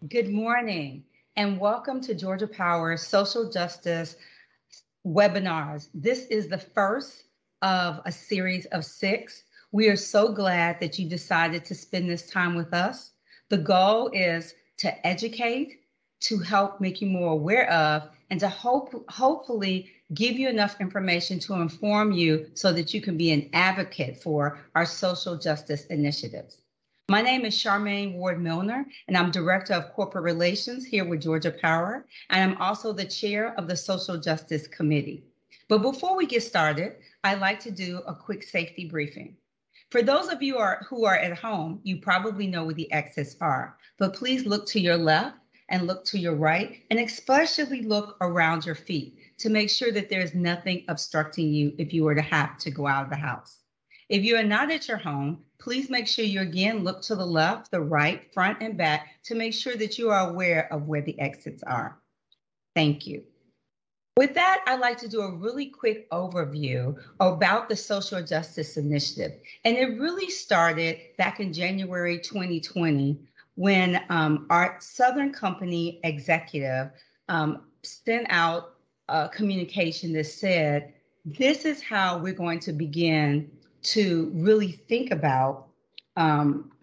Good morning and welcome to Georgia Power's Social Justice webinars. This is the first of a series of 6. We are so glad that you decided to spend this time with us. The goal is to educate, to help make you more aware of, and to hopefully give you enough information to inform you so that you can be an advocate for our social justice initiatives. My name is Charmaine Ward Milner, and I'm Director of Corporate Relations here with Georgia Power, and I'm also the Chair of the Social Justice Committee. But before we get started, I'd like to do a quick safety briefing. For those of you who are at home, you probably know where the exits are, but please look to your left and look to your right, and especially look around your feet to make sure that there's nothing obstructing you if you were to have to go out of the house. If you are not at your home, please make sure you again look to the left, the right, front, and back to make sure that you are aware of where the exits are. Thank you. With that, I'd like to do a really quick overview about the Social Justice Initiative. And it really started back in January 2020 when our Southern Company executive sent out a communication that said, this is how we're going to begin to really think about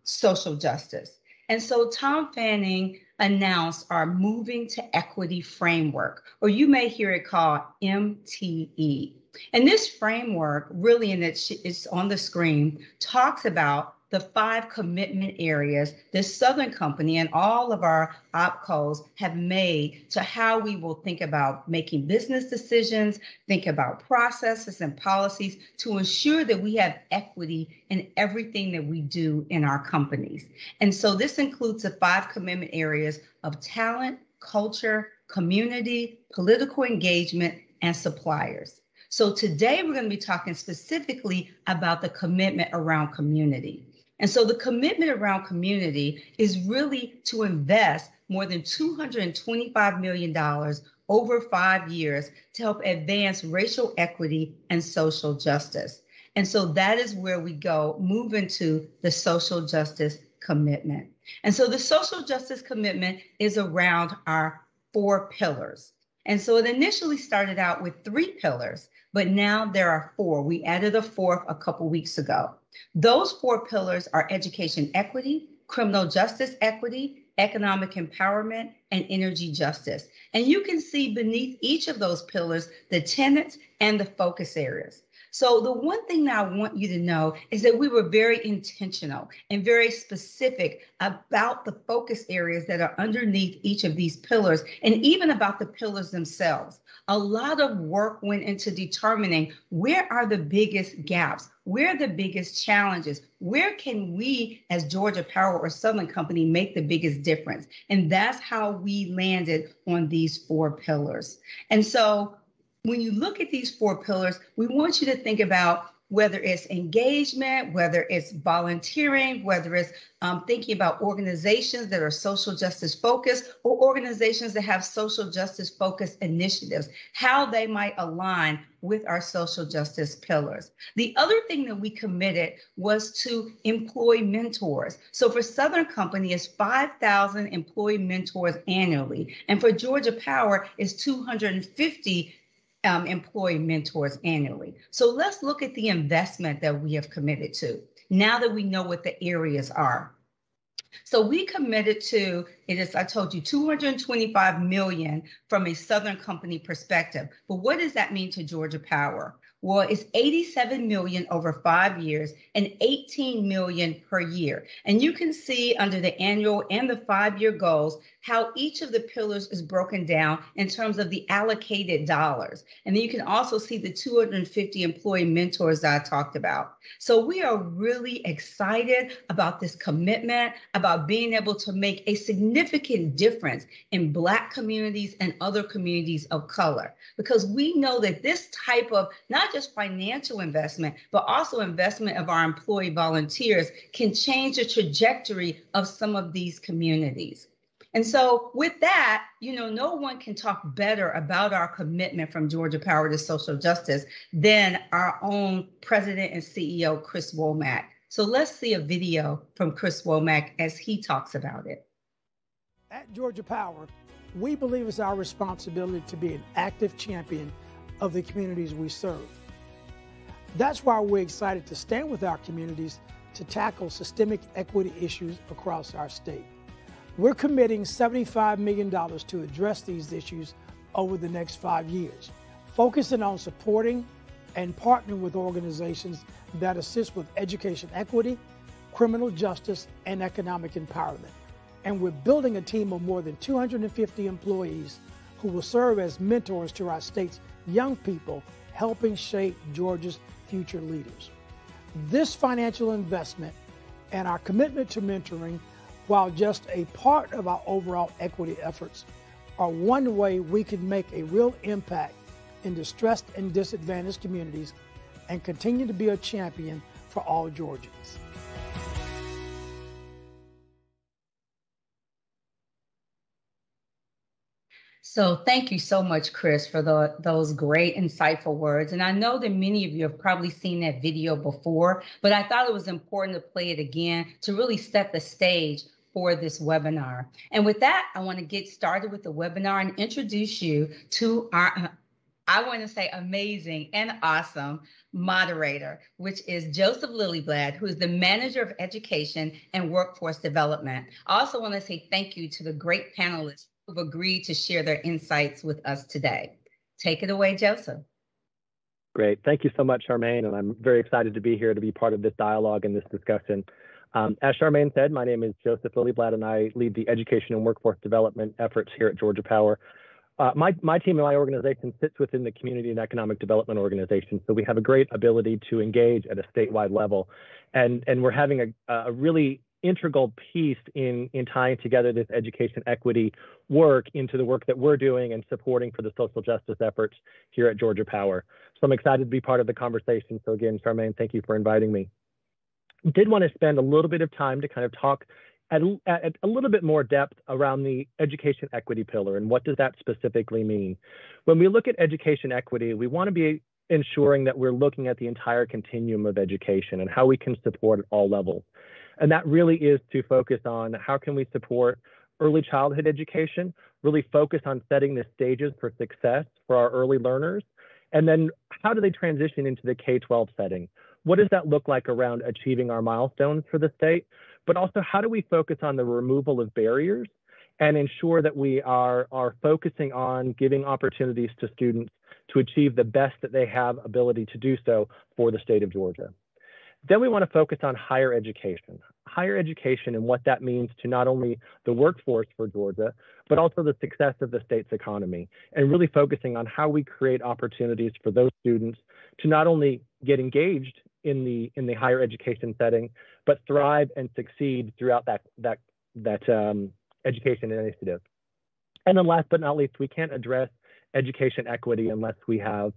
social justice. And so Tom Fanning announced our Moving to Equity framework, or you may hear it called MTE. And this framework really, and it's on the screen, talks about the 5 commitment areas this Southern Company and all of our opcos have made to how we will think about making business decisions, think about processes and policies to ensure that we have equity in everything that we do in our companies. And so this includes the 5 commitment areas of talent, culture, community, political engagement, and suppliers. So today we're going to be talking specifically about the commitment around community. And so the commitment around community is really to invest more than $225 million over 5 years to help advance racial equity and social justice. And so that is where we move into the social justice commitment. And so the social justice commitment is around our 4 pillars. And so it initially started out with 3 pillars, but now there are 4. We added a 4th a couple weeks ago. Those 4 pillars are education equity, criminal justice equity, economic empowerment, and energy justice. And you can see beneath each of those pillars the tenets and the focus areas. So the one thing that I want you to know is that we were very intentional and very specific about the focus areas that are underneath each of these pillars, and even about the pillars themselves. A lot of work went into determining where are the biggest gaps, where are the biggest challenges, where can we as Georgia Power or Southern Company make the biggest difference? And that's how we landed on these 4 pillars. And so when you look at these 4 pillars, we want you to think about whether it's engagement, whether it's volunteering, whether it's thinking about organizations that are social justice focused or organizations that have social justice focused initiatives, how they might align with our social justice pillars. The other thing that we committed was to employ mentors. So for Southern Company, it's 5,000 employee mentors annually. And for Georgia Power, it's 250 employee mentors annually. So let's look at the investment that we have committed to now that we know what the areas are. So we committed to, I told you, $225 million from a Southern Company perspective. But what does that mean to Georgia Power? Well, it's $87 million over 5 years and $18 million per year. And you can see under the annual and the 5-year goals how each of the pillars is broken down in terms of the allocated dollars. And then you can also see the 250 employee mentors that I talked about. So we are really excited about this commitment, about being able to make a significant difference in Black communities and other communities of color, because we know that this type of not just financial investment, but also investment of our employee volunteers can change the trajectory of some of these communities. And so with that, no one can talk better about our commitment from Georgia Power to social justice than our own president and CEO, Chris Womack. So let's see a video from Chris Womack as he talks about it. At Georgia Power, we believe it's our responsibility to be an active champion of the communities we serve. That's why we're excited to stand with our communities to tackle systemic equity issues across our state. We're committing $75 million to address these issues over the next 5 years, focusing on supporting and partnering with organizations that assist with education equity, criminal justice, and economic empowerment. And we're building a team of more than 250 employees who will serve as mentors to our state's young people, helping shape Georgia's future leaders. This financial investment and our commitment to mentoring, while just a part of our overall equity efforts, are one way we can make a real impact in distressed and disadvantaged communities and continue to be a champion for all Georgians. So thank you so much, Chris, for those great, insightful words. And I know that many of you have probably seen that video before, but I thought it was important to play it again to really set the stage for this webinar. And with that, I want to get started with the webinar and introduce you to our, I want to say, amazing and awesome moderator, which is Joseph Lillyblad, who is the Manager of Education and Workforce Development. I also want to say thank you to the great panelists who've agreed to share their insights with us today. Take it away, Joseph. Great. Thank you so much, Charmaine. And I'm very excited to be here to be part of this dialogue and this discussion. As Charmaine said, my name is Joseph Lillyblad, and I lead the education and workforce development efforts here at Georgia Power. My team and my organization sits within the Community and Economic Development Organization, so we have a great ability to engage at a statewide level. And we're having a really integral piece in tying together this education equity work into the work that we're doing and supporting for the social justice efforts here at Georgia Power. So I'm excited to be part of the conversation. So again, Charmaine, thank you for inviting me. Did want to spend a little bit of time to kind of talk at a little bit more depth around the education equity pillar and what does that specifically mean. When we look at education equity, we want to be ensuring that we're looking at the entire continuum of education and how we can support at all levels. And that really is to focus on how can we support early childhood education, really focus on setting the stages for success for our early learners, and then how do they transition into the K-12 setting? What does that look like around achieving our milestones for the state? But also, how do we focus on the removal of barriers and ensure that we are focusing on giving opportunities to students to achieve the best that they have ability to do so for the state of Georgia? Then we want to focus on higher education and what that means to not only the workforce for Georgia, but also the success of the state's economy, and really focusing on how we create opportunities for those students to not only get engaged in the higher education setting, but thrive and succeed throughout that education initiative. And then last but not least, we can't address education equity unless we have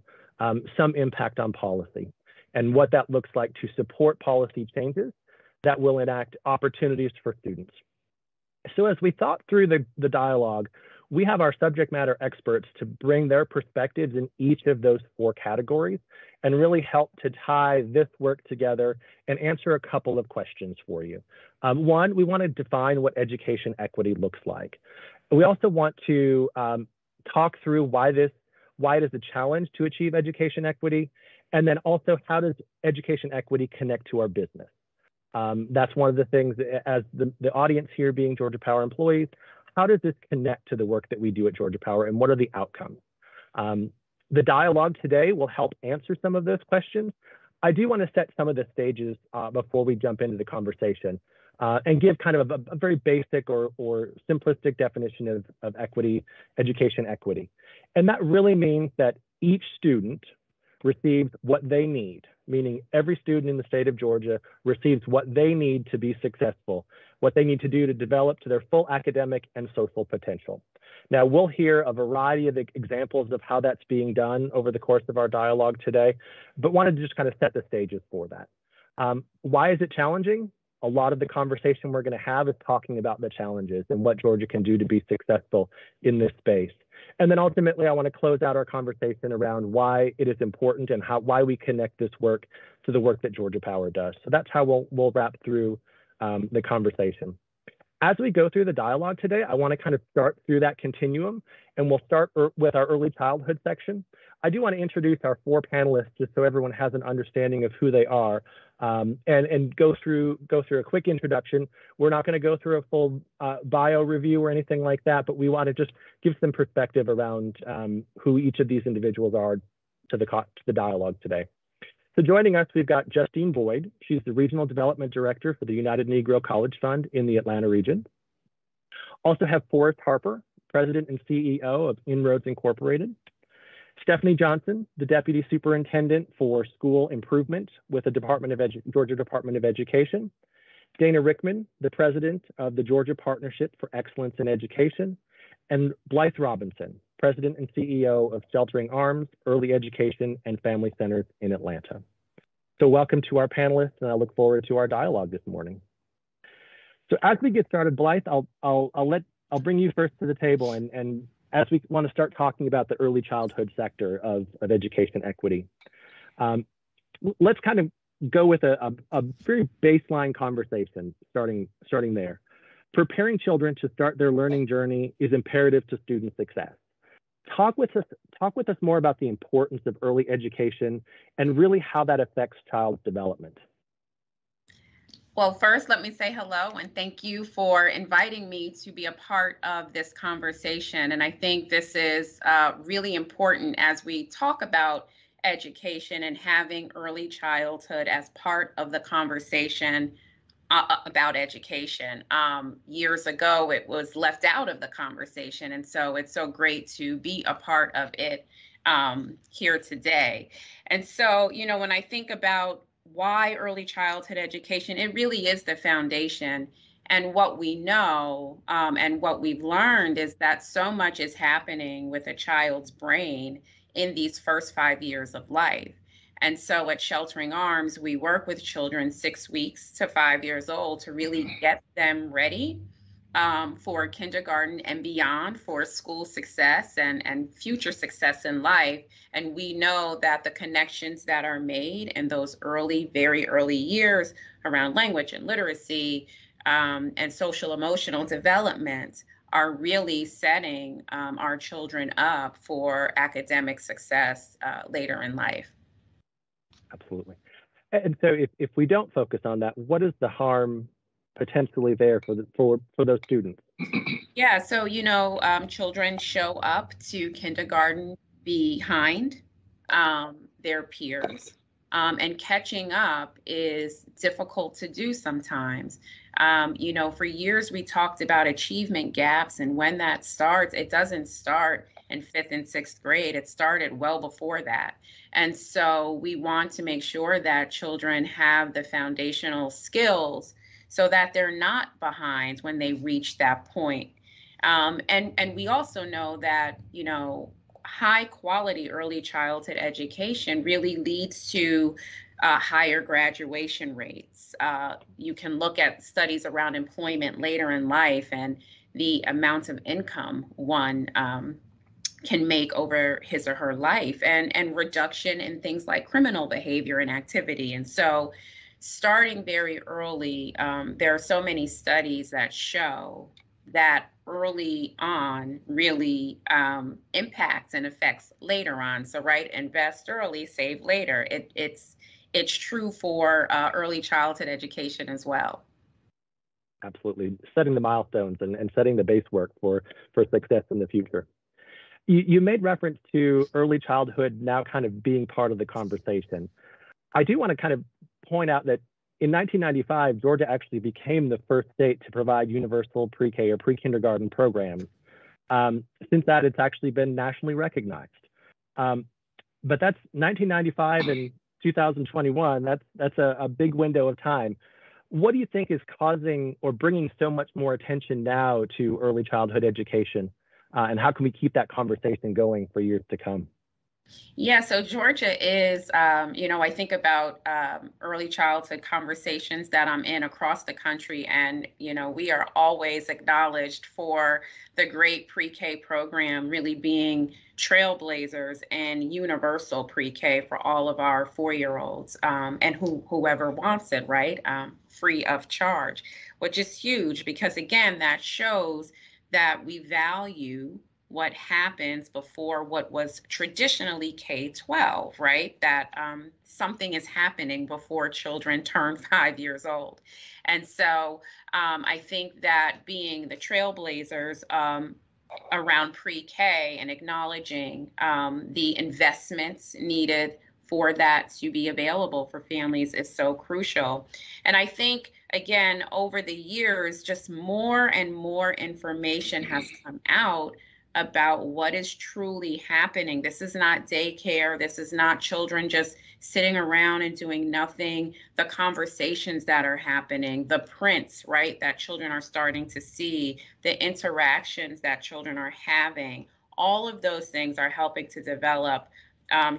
some impact on policy and what that looks like to support policy changes that will enact opportunities for students. So as we thought through the dialogue, we have our subject matter experts to bring their perspectives in each of those four categories and really help to tie this work together and answer a couple of questions for you. One, we want to define what education equity looks like. We also want to talk through why it is a challenge to achieve education equity, and then also how does education equity connect to our business. That's one of the things, as the audience here being Georgia Power employees, how does this connect to the work that we do at Georgia Power, and what are the outcomes? The dialogue today will help answer some of those questions. I do want to set some of the stages before we jump into the conversation and give kind of a very basic or simplistic definition of equity, education equity. And that really means that each student receives what they need, meaning every student in the state of Georgia receives what they need to be successful, what they need to do to develop to their full academic and social potential. Now, we'll hear a variety of examples of how that's being done over the course of our dialogue today, but wanted to just kind of set the stages for that. Why is it challenging? A lot of the conversation we're going to have is talking about the challenges and what Georgia can do to be successful in this space. And then ultimately, I want to close out our conversation around why it is important and why we connect this work to the work that Georgia Power does. So that's how we'll wrap through the conversation. As we go through the dialogue today, I want to kind of start through that continuum, and we'll start with our early childhood section. I do want to introduce our 4 panelists just so everyone has an understanding of who they are, and go through a quick introduction. We're not going to go through a full bio review or anything like that, but we want to just give some perspective around who each of these individuals are to the dialogue today. So joining us, we've got Justine Boyd. She's the Regional Development Director for the United Negro College Fund in the Atlanta region. Also have Forrest Harper, President and CEO of Inroads Incorporated. Stephanie Johnson, the Deputy Superintendent for School Improvement with the Georgia Department of Education. Dana Rickman, the President of the Georgia Partnership for Excellence in Education. And Blythe Robinson, President and CEO of Sheltering Arms, Early Education and Family Centers in Atlanta. So welcome to our panelists, and I look forward to our dialogue this morning. So as we get started, Blythe, I'll bring you first to the table, and as we want to start talking about the early childhood sector of education equity, let's kind of go with a very baseline conversation, starting there. Preparing children to start their learning journey is imperative to student success. Talk with us more about the importance of early education and really how that affects child's development. Well, first, let me say hello and thank you for inviting me to be a part of this conversation. And I think this is really important as we talk about education and having early childhood as part of the conversation about education. Years ago, it was left out of the conversation. And so it's so great to be a part of it here today. And so, you know, when I think about why early childhood education, it really is the foundation. And what we know and what we've learned is that so much is happening with a child's brain in these first 5 years of life. And so at Sheltering Arms, we work with children 6 weeks to 5 years old to really get them ready for kindergarten and beyond, for school success and future success in life. And we know that the connections that are made in those early, very early years around language and literacy and social emotional development are really setting our children up for academic success later in life. Absolutely. And so if we don't focus on that, what is the harm potentially there for those students? Yeah, so, you know, children show up to kindergarten behind their peers, and catching up is difficult to do sometimes. You know, for years we talked about achievement gaps, and when that starts, it doesn't start in 5th and 6th grade. It started well before that. And so we want to make sure that children have the foundational skills so that they're not behind when they reach that point. And we also know that, you know, high quality early childhood education really leads to higher graduation rates. You can look at studies around employment later in life and the amount of income one can make over his or her life, and reduction in things like criminal behavior and activity. And so starting very early, there are so many studies that show that early on really impacts and affects later on. So, right, invest early, save later. It's true for early childhood education as well. Absolutely. Setting the milestones and setting the base work for success in the future. You made reference to early childhood now kind of being part of the conversation. I do want to kind of point out that in 1995, Georgia actually became the first state to provide universal pre-K or pre-kindergarten programs. Since that, it's actually been nationally recognized. But that's 1995 and 2021. That's a big window of time. What do you think is causing or bringing so much more attention now to early childhood education? And how can we keep that conversation going for years to come? Yeah, so Georgia is, I think about early childhood conversations that I'm in across the country, and, we are always acknowledged for the great pre-K program really being trailblazers and universal pre-K for all of our 4-year-olds and whoever wants it, right? Free of charge, which is huge because, again, that shows that we value what happens before what was traditionally K-12, right? That something is happening before children turn 5 years old. And so I think that being the trailblazers around pre-K and acknowledging the investments needed for that to be available for families is so crucial. And I think, again, over the years, just more and more information has come out about what is truly happening. This is not daycare. This is not children just sitting around and doing nothing. The conversations that are happening, the prints, right, that children are starting to see, the interactions that children are having, all of those things are helping to develop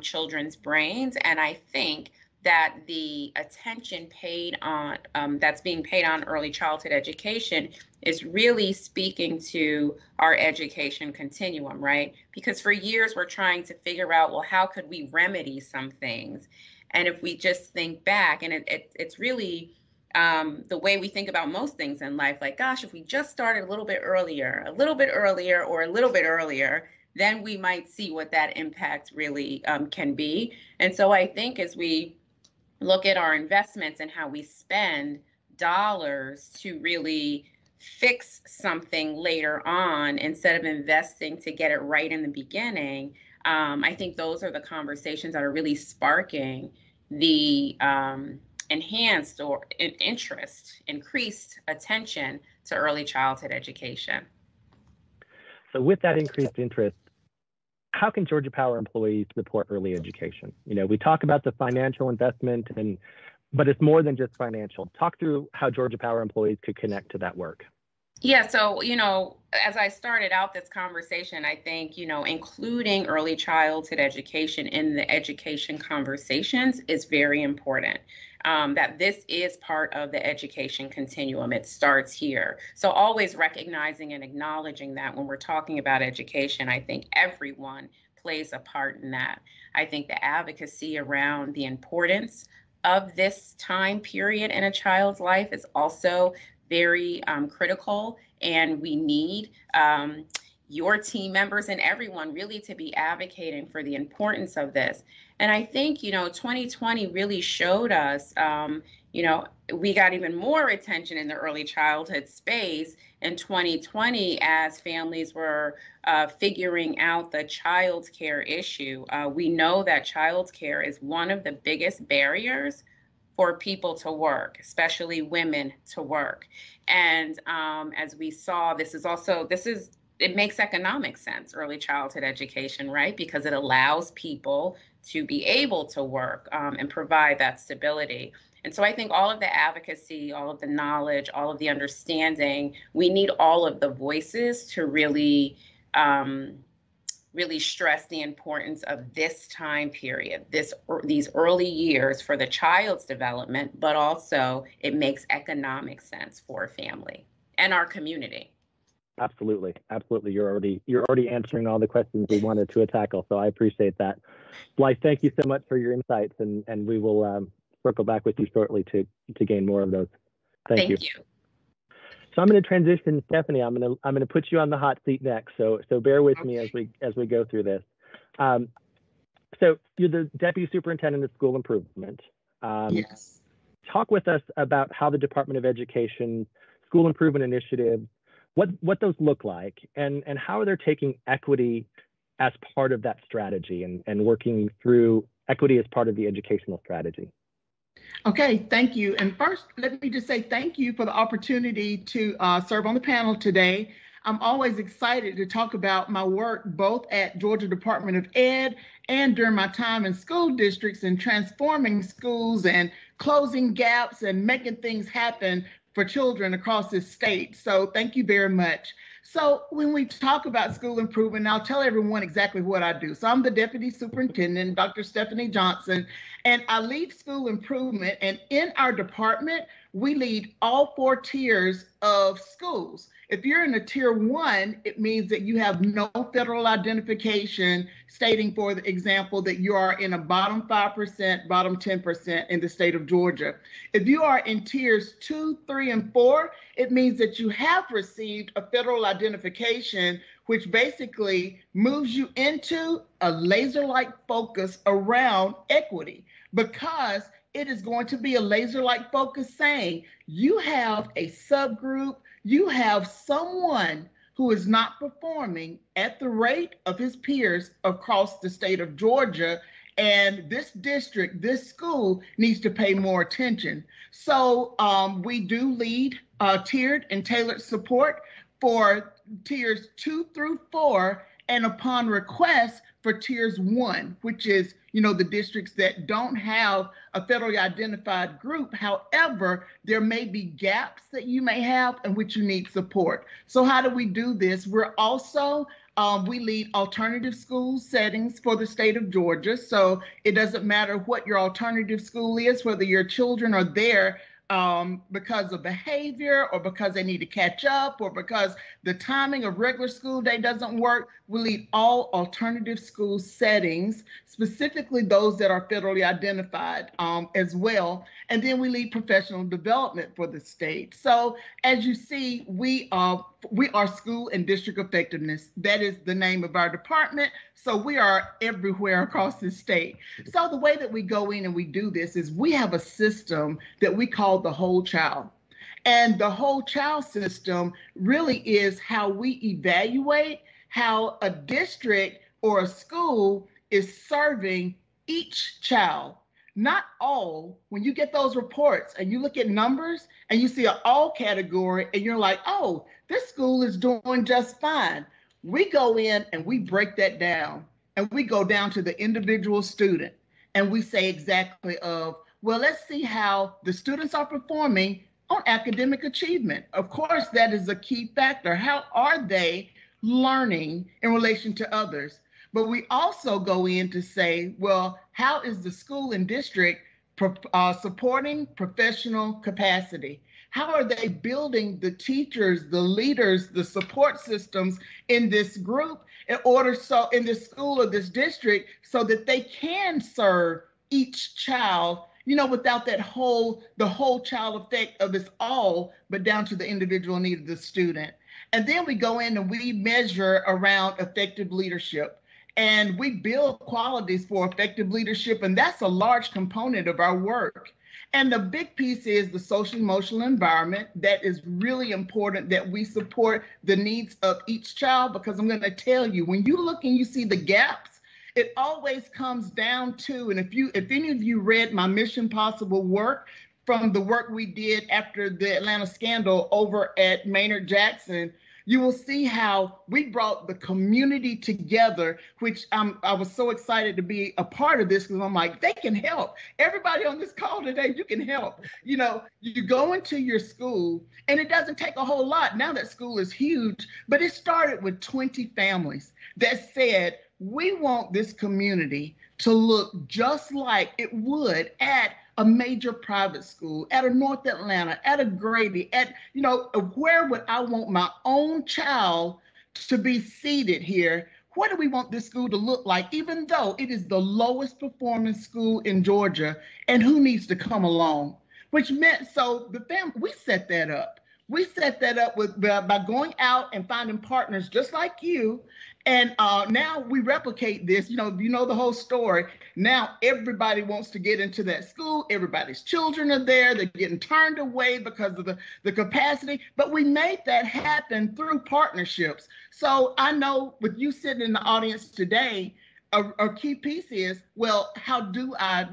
children's brains. And I think that the attention paid on that's being paid on early childhood education is really speaking to our education continuum, right? Because for years we're trying to figure out, well, how could we remedy some things? And if we just think back, and it's really the way we think about most things in life, like, gosh, if we just started a little bit earlier, or a little bit earlier, then we might see what that impact really can be. And so I think as we look at our investments and how we spend dollars to really fix something later on instead of investing to get it right in the beginning, I think those are the conversations that are really sparking the enhanced or increased attention to early childhood education. So with that increased interest, how can Georgia Power employees support early education? We talk about the financial investment, but it's more than just financial. Talk through how Georgia Power employees could connect to that work. Yeah, so, as I started out this conversation, I think, including early childhood education in the education conversations is very important. That this is part of the education continuum. It starts here. So always recognizing and acknowledging that when we're talking about education, I think everyone plays a part in that. I think the advocacy around the importance of this time period in a child's life is also very critical, and we need your team members and everyone really to be advocating for the importance of this. And I think, 2020 really showed us, we got even more attention in the early childhood space in 2020 as families were figuring out the child care issue. We know that child care is one of the biggest barriers for people to work, especially women to work. And as we saw, it makes economic sense, early childhood education, right? Because it allows people to be able to work and provide that stability. And so I think all of the advocacy, all of the knowledge, all of the understanding, we need all of the voices to really stress the importance of this time period, these early years for the child's development, but also it makes economic sense for a family and our community. Absolutely. You're already answering all the questions we wanted to tackle, so I appreciate that. Blythe, thank you so much for your insights, and we will circle back with you shortly to gain more of those. Thank you. So I'm going to transition, Stephanie. I'm going to put you on the hot seat next. So bear with me as we go through this. So you're the Deputy Superintendent of School Improvement. Yes. Talk with us about how the Department of Education School Improvement Initiative, what those look like, and how they're taking equity as part of that strategy and working through equity as part of the educational strategy. Okay, thank you. And first, let me just say thank you for the opportunity to serve on the panel today. I'm always excited to talk about my work both at Georgia Department of Ed and during my time in school districts and transforming schools and closing gaps and making things happen for children across this state. So thank you very much. So when we talk about school improvement, I'll tell everyone exactly what I do. So I'm the Deputy Superintendent, Dr. Stephanie Johnson, and I lead school improvement. And in our department, we lead all 4 tiers of schools. If you're in a tier 1, it means that you have no federal identification stating, for example, that you are in a bottom 5%, bottom 10% in the state of Georgia. If you are in tiers 2, 3, and 4, it means that you have received a federal identification, which basically moves you into a laser-like focus around equity, because it is going to be a laser-like focus saying you have a subgroup, you have someone who is not performing at the rate of his peers across the state of Georgia, and this district, this school needs to pay more attention. So we do lead tiered and tailored support for tiers 2 through 4, and upon request for tiers 1, which is, the districts that don't have a federally identified group. However, there may be gaps that you may have in which you need support. So how do we do this? We're also, we lead alternative school settings for the state of Georgia. So it doesn't matter what your alternative school is, whether your children are there because of behavior, or because they need to catch up, or because the timing of regular school day doesn't work. We lead all alternative school settings, specifically those that are federally identified as well. And then we lead professional development for the state. So as you see, we are School and District Effectiveness. That is the name of our department. So we are everywhere across the state. So the way that we go in and we do this is we have a system that we call the whole child. And the whole child system really is how we evaluate how a district or a school is serving each child. Not all. When you get those reports and you look at numbers and you see an all category and you're like, oh, this school is doing just fine. We go in and we break that down, and we go down to the individual student, and we say exactly well, let's see how the students are performing on academic achievement. Of course, that is a key factor. How are they learning in relation to others? But we also go in to say, well, how is the school and district supporting professional capacity? How are they building the teachers, the leaders, the support systems in this group in this school or this district, so that they can serve each child, without the whole child effect of it's all, but down to the individual need of the student. And then we go in and we measure around effective leadership. And we build qualities for effective leadership, and that's a large component of our work. And the big piece is the social emotional environment. That is really important, that we support the needs of each child, because I'm going to tell you, when you look and you see the gaps, it always comes down to, and if any of you read my Mission Possible work from the work we did after the Atlanta scandal over at Maynard Jackson, you will see how we brought the community together, which I was so excited to be a part of this, because I'm like, they can help. Everybody on this call today, you can help. You go into your school, and it doesn't take a whole lot. Now that school is huge, but it started with 20 families that said, we want this community to look just like it would at a major private school, at a North Atlanta, at a Grady, where would I want my own child to be seated here? What do we want this school to look like, even though it is the lowest performing school in Georgia, and who needs to come along? Which meant, so the family, we set that up. We set that up by going out and finding partners just like you. And now we replicate this, you know the whole story. Now everybody wants to get into that school. Everybody's children are there. They're getting turned away because of the capacity. But we made that happen through partnerships. So I know with you sitting in the audience today, a key piece is, well, how do I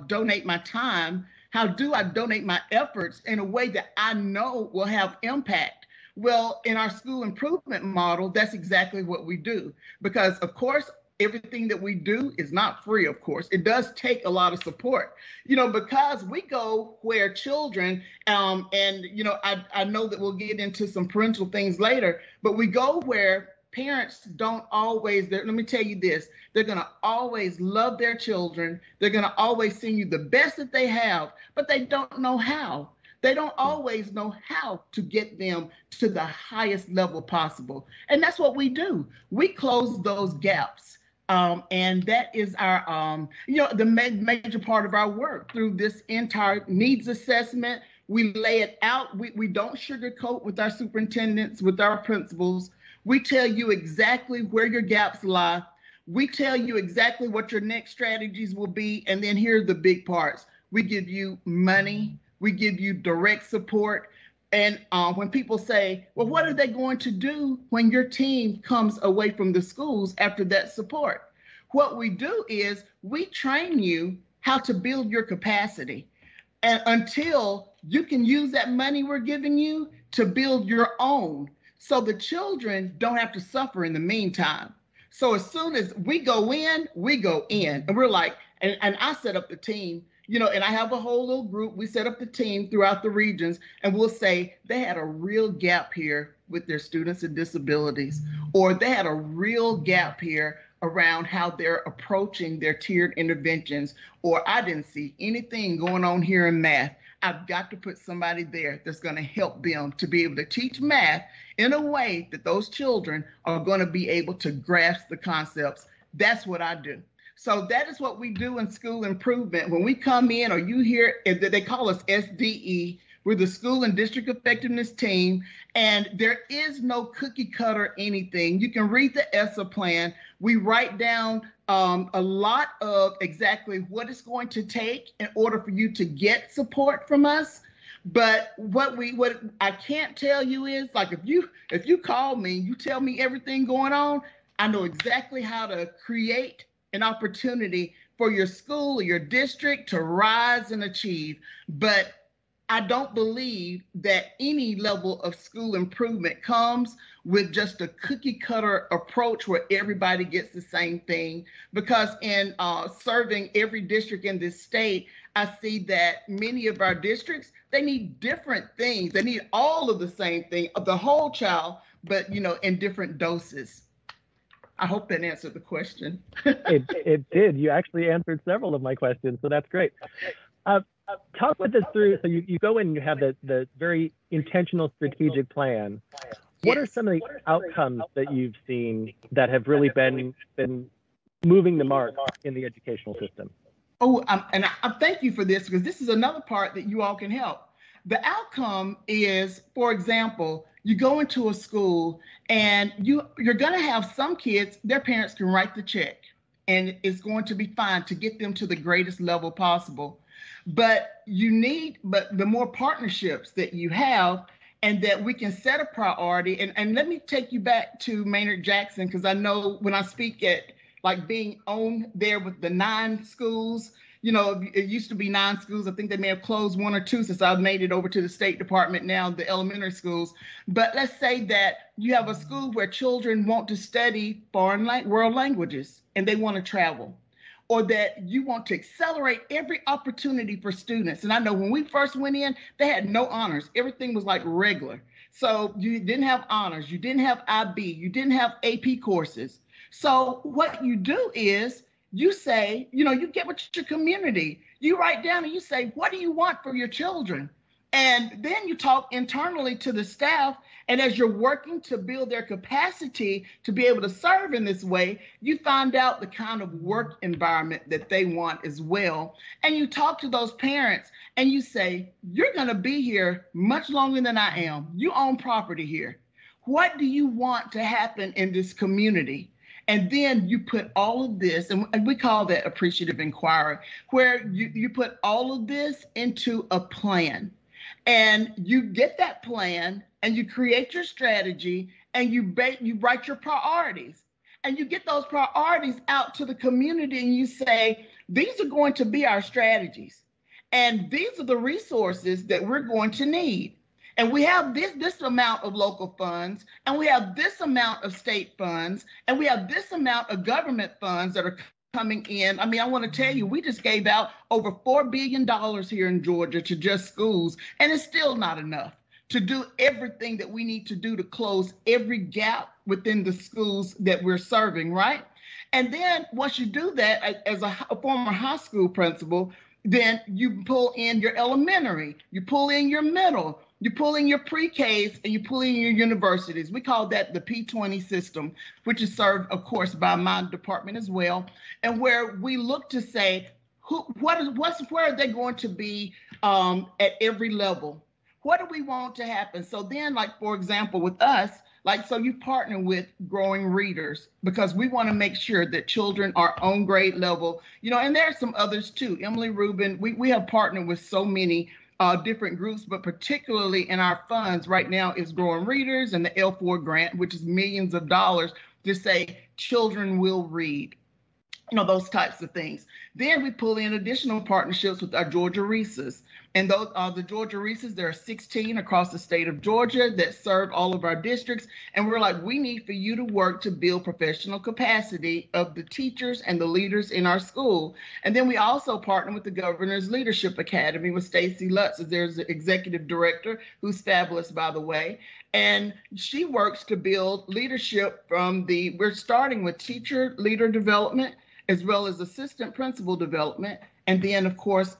donate my time? How do I donate my efforts in a way that I know will have impact? Well, in our school improvement model, that's exactly what we do. Because, of course, everything that we do is not free, of course. It does take a lot of support, because we go where children, and, I know that we'll get into some parental things later, but we go where parents don't always, let me tell you this, they're going to always love their children. They're going to always send you the best that they have, but they don't know how. They don't always know how to get them to the highest level possible. And that's what we do. We close those gaps. And that is our, the major part of our work through this entire needs assessment. We lay it out. We don't sugarcoat with our superintendents, with our principals. We tell you exactly where your gaps lie. We tell you exactly what your next strategies will be. And then here are the big parts. We give you money. We give you direct support. And when people say, well, what are they going to do when your team comes away from the schools after that support? What we do is we train you how to build your capacity. And until you can use that money we're giving you to build your own, so the children don't have to suffer in the meantime. So as soon as we go in, we go in. And we're like, and I set up the team, and I have a whole little group. We set up the team throughout the regions, and we'll say they had a real gap here with their students with disabilities, or they had a real gap here around how they're approaching their tiered interventions, or I didn't see anything going on here in math. I've got to put somebody there that's going to help them to be able to teach math in a way that those children are going to be able to grasp the concepts. That's what I do. So that is what we do in school improvement. When we come in, or you hear, they call us SDE, we're the School and District Effectiveness Team, and there is no cookie cutter anything. You can read the ESSA plan. We write down a lot of exactly what it's going to take in order for you to get support from us. But what I can't tell you is, like, if you call me, you tell me everything going on, I know exactly how to create an opportunity for your school or your district to rise and achieve. But I don't believe that any level of school improvement comes with just a cookie cutter approach where everybody gets the same thing. Because in serving every district in this state, I see that many of our districts, they need different things. They need all of the same thing, of the whole child, but in different doses. I hope that answered the question. It did. You actually answered several of my questions, so that's great. Talk with us through, so you go in and you have the very intentional strategic plan. What are some of the outcomes that you've seen that have really been moving the mark in the educational system? Oh, and I thank you for this, because this is another part that you all can help. The outcome is, for example, you go into a school and you're going to have some kids, their parents can write the check, and it's going to be fine to get them to the greatest level possible. But the more partnerships that you have, and that we can set a priority. And let me take you back to Maynard Jackson, because I know when I speak at, like, being on there with the 9 schools, it used to be 9 schools. I think they may have closed 1 or 2 since I've made it over to the State Department now, the elementary schools. But let's say that you have a school where children want to study foreign world languages and they want to travel, or that you want to accelerate every opportunity for students. And I know when we first went in, they had no honors. Everything was like regular. So you didn't have honors, you didn't have IB, you didn't have AP courses. So what you do is you say, you get with your community, you write down and you say, what do you want for your children? And then you talk internally to the staff. And as you're working to build their capacity to be able to serve in this way, you find out the kind of work environment that they want as well. And you talk to those parents and you say, you're going to be here much longer than I am. You own property here. What do you want to happen in this community? And then you put all of this, and we call that appreciative inquiry, where you put all of this into a plan. And you get that plan and you create your strategy and you write your priorities. And you get those priorities out to the community and you say, these are going to be our strategies. And these are the resources that we're going to need. And we have this amount of local funds, and we have this amount of state funds, and we have this amount of government funds that are coming in. I mean, I want to tell you, we just gave out over $4 billion here in Georgia to just schools, and it's still not enough to do everything that we need to do to close every gap within the schools that we're serving, right? And then once you do that, as a former high school principal, then you pull in your elementary, you pull in your middle, you pull in your pre-Ks, and you pull in your universities. We call that the P20 system, which is served, of course, by my department as well, and where we look to say, where are they going to be at every level? What do we want to happen? So then, like, for example, with us, like, so you partner with Growing Readers because we want to make sure that children are on grade level, and there are some others too. Emily Rubin, we have partnered with so many different groups, but particularly in our funds right now is Growing Readers and the L4 grant, which is millions of dollars to say children will read, those types of things. Then we pull in additional partnerships with our Georgia Reeses. And those are the Georgia Reeses. There are 16 across the state of Georgia that serve all of our districts. And we're like, we need for you to work to build professional capacity of the teachers and the leaders in our school. And then we also partner with the Governor's Leadership Academy with Stacey Lutz. There's the executive director, who's fabulous, by the way. And she works to build leadership we're starting with teacher leader development, as well as assistant principal development, and then, of course,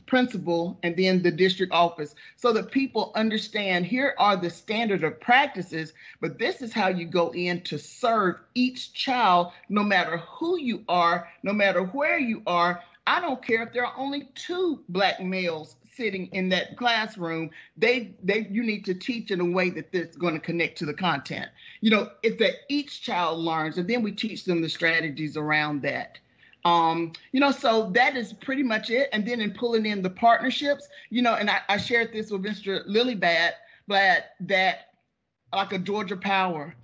principal, and then the district office, so that people understand here are the standard of practices, but this is how you go in to serve each child, no matter who you are, no matter where you are. I don't care if there are only 2 Black males sitting in that classroom, you need to teach in a way that that's going to connect to the content. It's that each child learns, and then we teach them the strategies around that. So that is pretty much it. And then in pulling in the partnerships, and I shared this with Mr. Lilybad, that like a Georgia Power,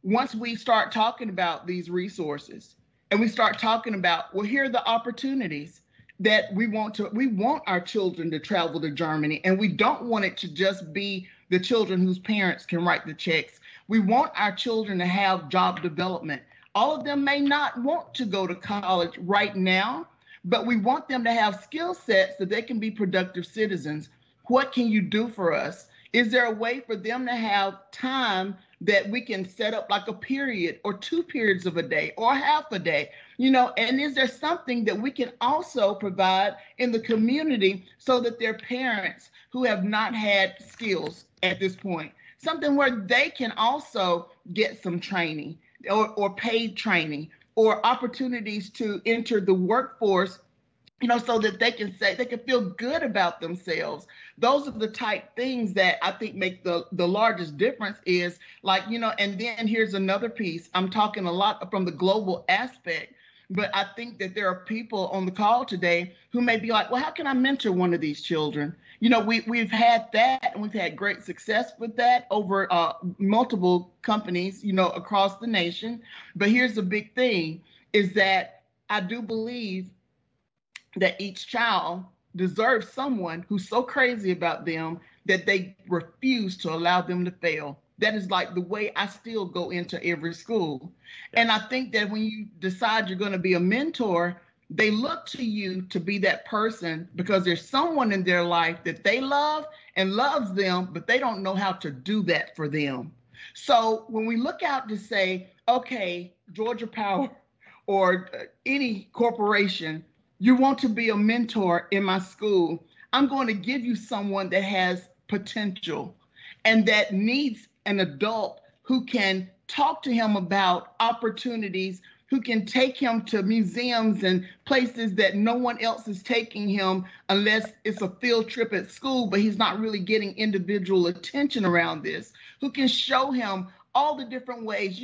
once we start talking about these resources and we start talking about, well, here are the opportunities that we want our children to travel to Germany, and we don't want it to just be the children whose parents can write the checks. We want our children to have job development. All of them may not want to go to college right now, but we want them to have skill sets so they can be productive citizens. What can you do for us? Is there a way for them to have time that we can set up like a period or 2 periods of a day or half a day? And is there something that we can also provide in the community so that their parents who have not had skills at this point, something where they can also get some training or paid training or opportunities to enter the workforce, so that they can feel good about themselves. Those are the type things that I think make the largest difference is like, and then here's another piece. I'm talking a lot from the global aspect, but I think that there are people on the call today who may be like, well, how can I mentor one of these children? We've had that, and we've had great success with that over multiple companies, across the nation. But here's the big thing is that I do believe that each child deserves someone who's so crazy about them that they refuse to allow them to fail. That is like the way I still go into every school. And I think that when you decide you're going to be a mentor, they look to you to be that person because there's someone in their life that they love and loves them, but they don't know how to do that for them. So when we look out to say, okay, Georgia Power or any corporation, you want to be a mentor in my school, I'm going to give you someone that has potential and that needs an adult who can talk to him about opportunities, who can take him to museums and places that no one else is taking him unless it's a field trip at school, but he's not really getting individual attention around this, who can show him all the different ways,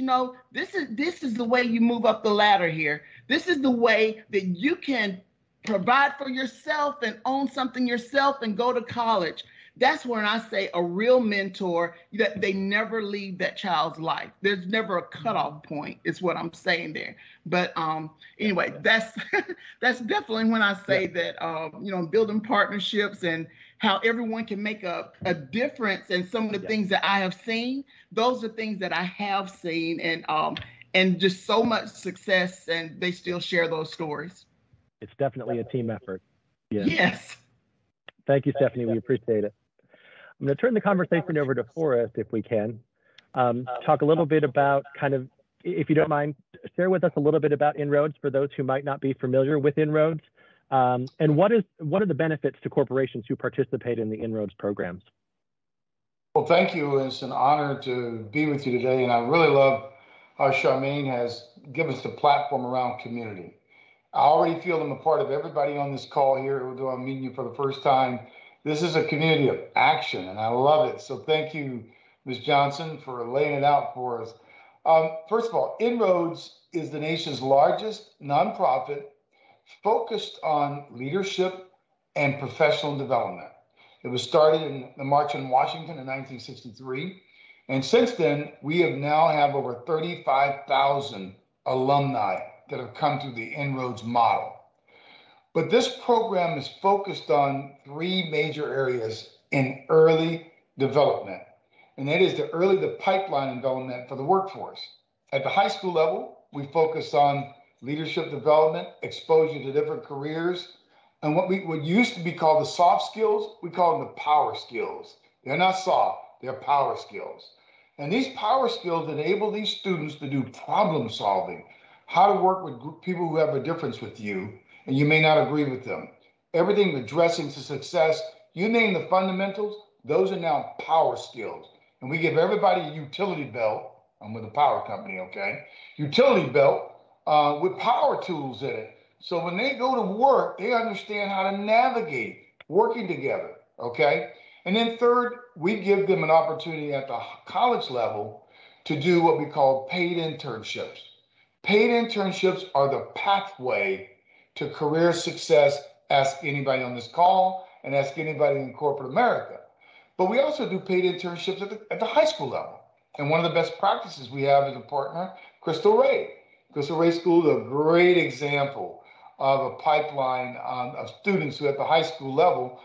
this is the way you move up the ladder here. This is the way that you can provide for yourself and own something yourself and go to college. That's when I say a real mentor, that they never leave that child's life. There's never a cutoff point, is what I'm saying there. But anyway, that's definitely when I say that, building partnerships and how everyone can make a difference. And some of the things that I have seen, those are things that I have seen, and just so much success, and they still share those stories. It's definitely a team effort. Yeah. Yes. Thank you, Stephanie. We appreciate it. I'm going to turn the conversation over to Forrest, if we can. Talk a little bit about kind of, if you don't mind, share with us a little bit about Inroads for those who might not be familiar with Inroads. And what are the benefits to corporations who participate in the Inroads programs? Well, thank you. It's an honor to be with you today. And I really love how Charmaine has given us the platform around community. I already feel I'm a part of everybody on this call here, although I'm meeting you for the first time. This is a community of action, and I love it. So thank you, Ms. Johnson, for laying it out for us. First of all, Inroads is the nation's largest nonprofit focused on leadership and professional development. It was started in the March in Washington in 1963. And since then, we now have over 35,000 alumni that have come through the Inroads model. But this program is focused on three major areas in early development. And that is the pipeline development for the workforce. At the high school level, we focus on leadership development, exposure to different careers, and what used to be called the soft skills, we call them the power skills. They're not soft, they're power skills. And these power skills enable these students to do problem solving, how to work with people who have a difference with you, and you may not agree with them. Everything addressing to success, you name the fundamentals, those are now power skills. And we give everybody a utility belt. I'm with a power company, okay? Utility belt with power tools in it. So when they go to work, they understand how to navigate working together, okay? And then third, we give them an opportunity at the college level to do what we call paid internships. Paid internships are the pathway to career success. Ask anybody on this call and ask anybody in corporate America. But we also do paid internships at the high school level. And one of the best practices we have as a partner, Crystal Ray. Crystal Ray School is a great example of a pipeline of students who at the high school level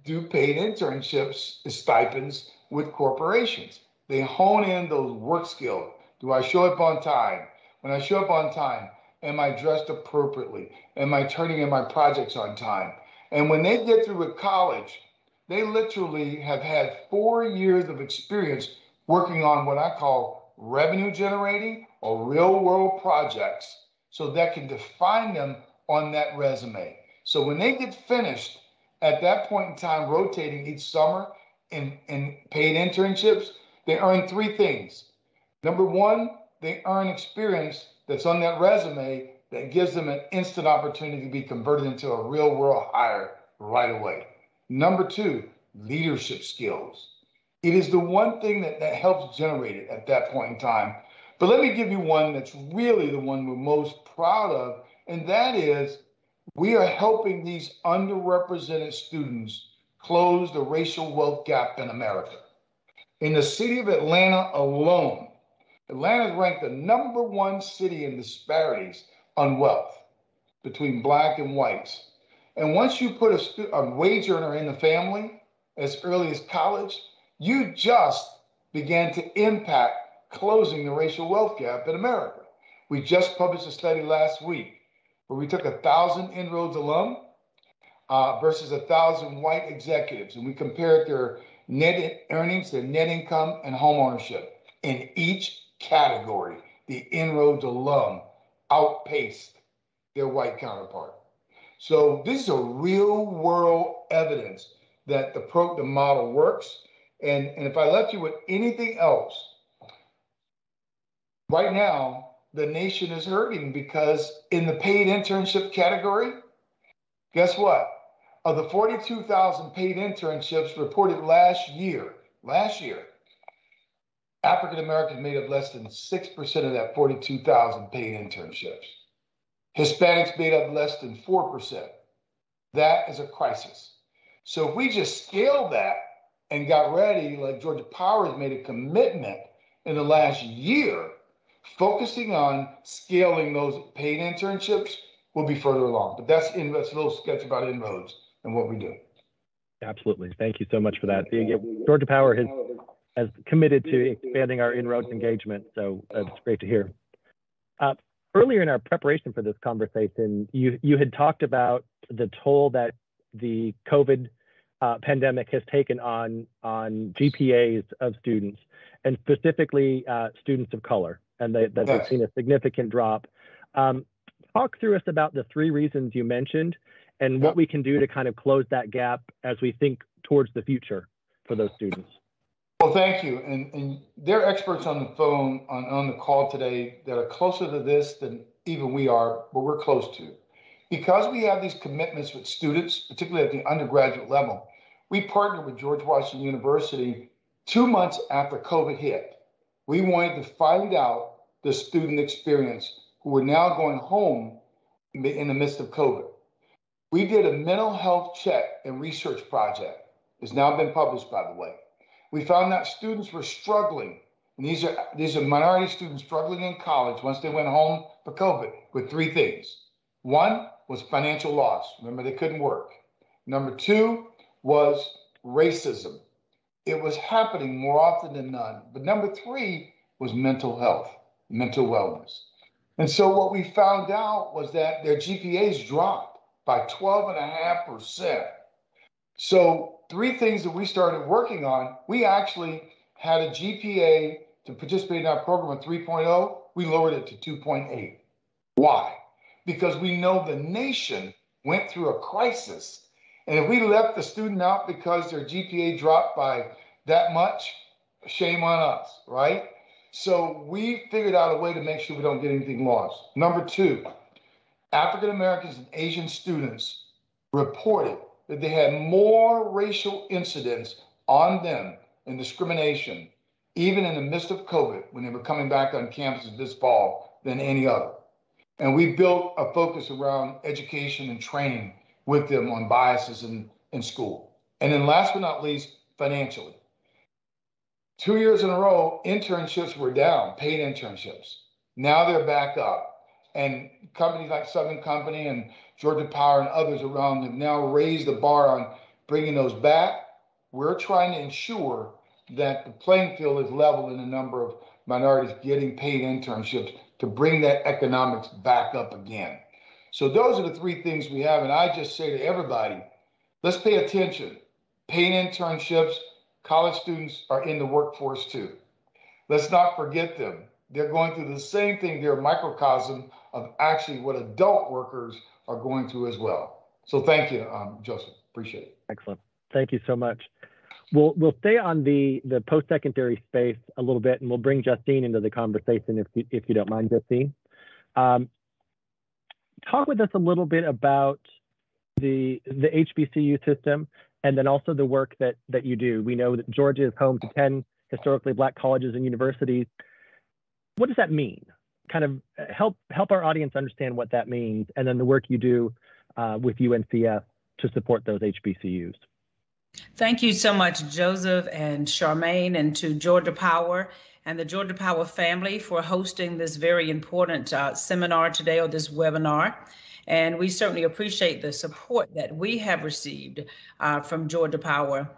do paid internships, stipends with corporations. They hone in those work skills. Do I show up on time? When I show up on time, am I dressed appropriately? Am I turning in my projects on time? And when they get through with college, they literally have had 4 years of experience working on what I call revenue generating or real world projects, so that can define them on that resume. So when they get finished at that point in time, rotating each summer in paid internships, they earn three things. Number one, they earn experience that's on that resume that gives them an instant opportunity to be converted into a real world hire right away. Number two, leadership skills. It is the one thing that helps generate it at that point in time. But let me give you one that's really the one we're most proud of, and that is we are helping these underrepresented students close the racial wealth gap in America. In the city of Atlanta alone, Atlanta is ranked the #1 city in disparities on wealth between black and whites. And once you put a wage earner in the family as early as college, you just began to impact closing the racial wealth gap in America. We just published a study last week where we took 1,000 Inroads alum versus 1,000 white executives, and we compared their net earnings, their net income, and home ownership. In each category, the Inroads alum outpaced their white counterpart. So this is a real world evidence that the model works. And if I left you with anything else, right now, the nation is hurting because in the paid internship category, guess what? Of the 42,000 paid internships reported last year, African Americans made up less than 6% of that 42,000 paid internships. Hispanics made up less than 4%. That is a crisis. So if we just scale that and got ready, like Georgia Power has made a commitment in the last year, focusing on scaling those paid internships, we'll be further along. But that's a little sketch about Inroads and what we do. Absolutely. Thank you so much for that. Georgia Power has committed to expanding our Inroads engagement, so it's great to hear. Earlier in our preparation for this conversation, you had talked about the toll that the COVID pandemic has taken on GPAs of students, and specifically students of color, and that they've seen a significant drop. Talk through us about the three reasons you mentioned and what we can do to kind of close that gap as we think towards the future for those students. Well, thank you. And there are experts on the phone, on the call today that are closer to this than even we are, but we're close to. Because we have these commitments with students, particularly at the undergraduate level, we partnered with George Washington University 2 months after COVID hit. We wanted to find out the student experience who were now going home in the midst of COVID. We did a mental health check and research project. It's now been published, by the way. We found that students were struggling, and these are minority students struggling in college once they went home for COVID with three things. One was financial loss. Remember, they couldn't work. Number two was racism. It was happening more often than none. But number three was mental health, mental wellness. And so what we found out was that their GPAs dropped by 12.5%. So three things that we started working on, we actually had a GPA to participate in our program of 3.0. We lowered it to 2.8. Why? Because we know the nation went through a crisis. And if we left the student out because their GPA dropped by that much, shame on us, right? So we figured out a way to make sure we don't get anything lost. Number two, African Americans and Asian students reported that they had more racial incidents on them and discrimination, even in the midst of COVID, when they were coming back on campuses this fall, than any other. And we built a focus around education and training with them on biases in school. And then last but not least, financially. 2 years in a row, internships were down, paid internships. Now they're back up. And companies like Southern Company and Georgia Power and others around have now raised the bar on bringing those back. We're trying to ensure that the playing field is level in the number of minorities getting paid internships to bring that economics back up again. So those are the three things we have. And I just say to everybody, let's pay attention. Paid internships, college students are in the workforce too. Let's not forget them. They're going through the same thing. They're a microcosm of actually what adult workers are going through as well. So thank you, Joseph. Appreciate it. Excellent. Thank you so much. We'll stay on the post-secondary space a little bit, and we'll bring Justine into the conversation if you don't mind, Justine. Talk with us a little bit about the HBCU system, and then also the work that you do. We know that Georgia is home to 10 historically Black colleges and universities. What does that mean? Kind of help our audience understand what that means, and then the work you do with UNCF to support those HBCUs. Thank you so much, Joseph and Charmaine, and to Georgia Power and the Georgia Power family for hosting this very important seminar today, or this webinar. And we certainly appreciate the support that we have received from Georgia Power.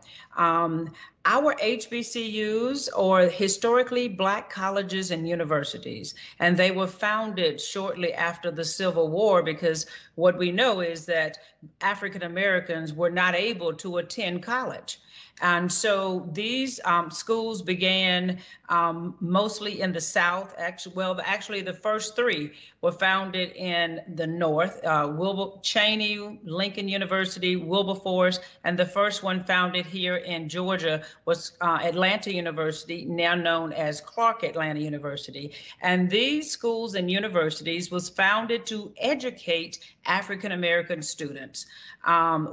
Our HBCUs are historically Black colleges and universities, and they were founded shortly after the Civil War, because what we know is that African Americans were not able to attend college. And so these schools began mostly in the South. Actually, the first three were founded in the North, Cheney, Lincoln University, Wilberforce, and the first one founded here in Georgia was Atlanta University, now known as Clark Atlanta University. And these schools and universities was founded to educate African American students.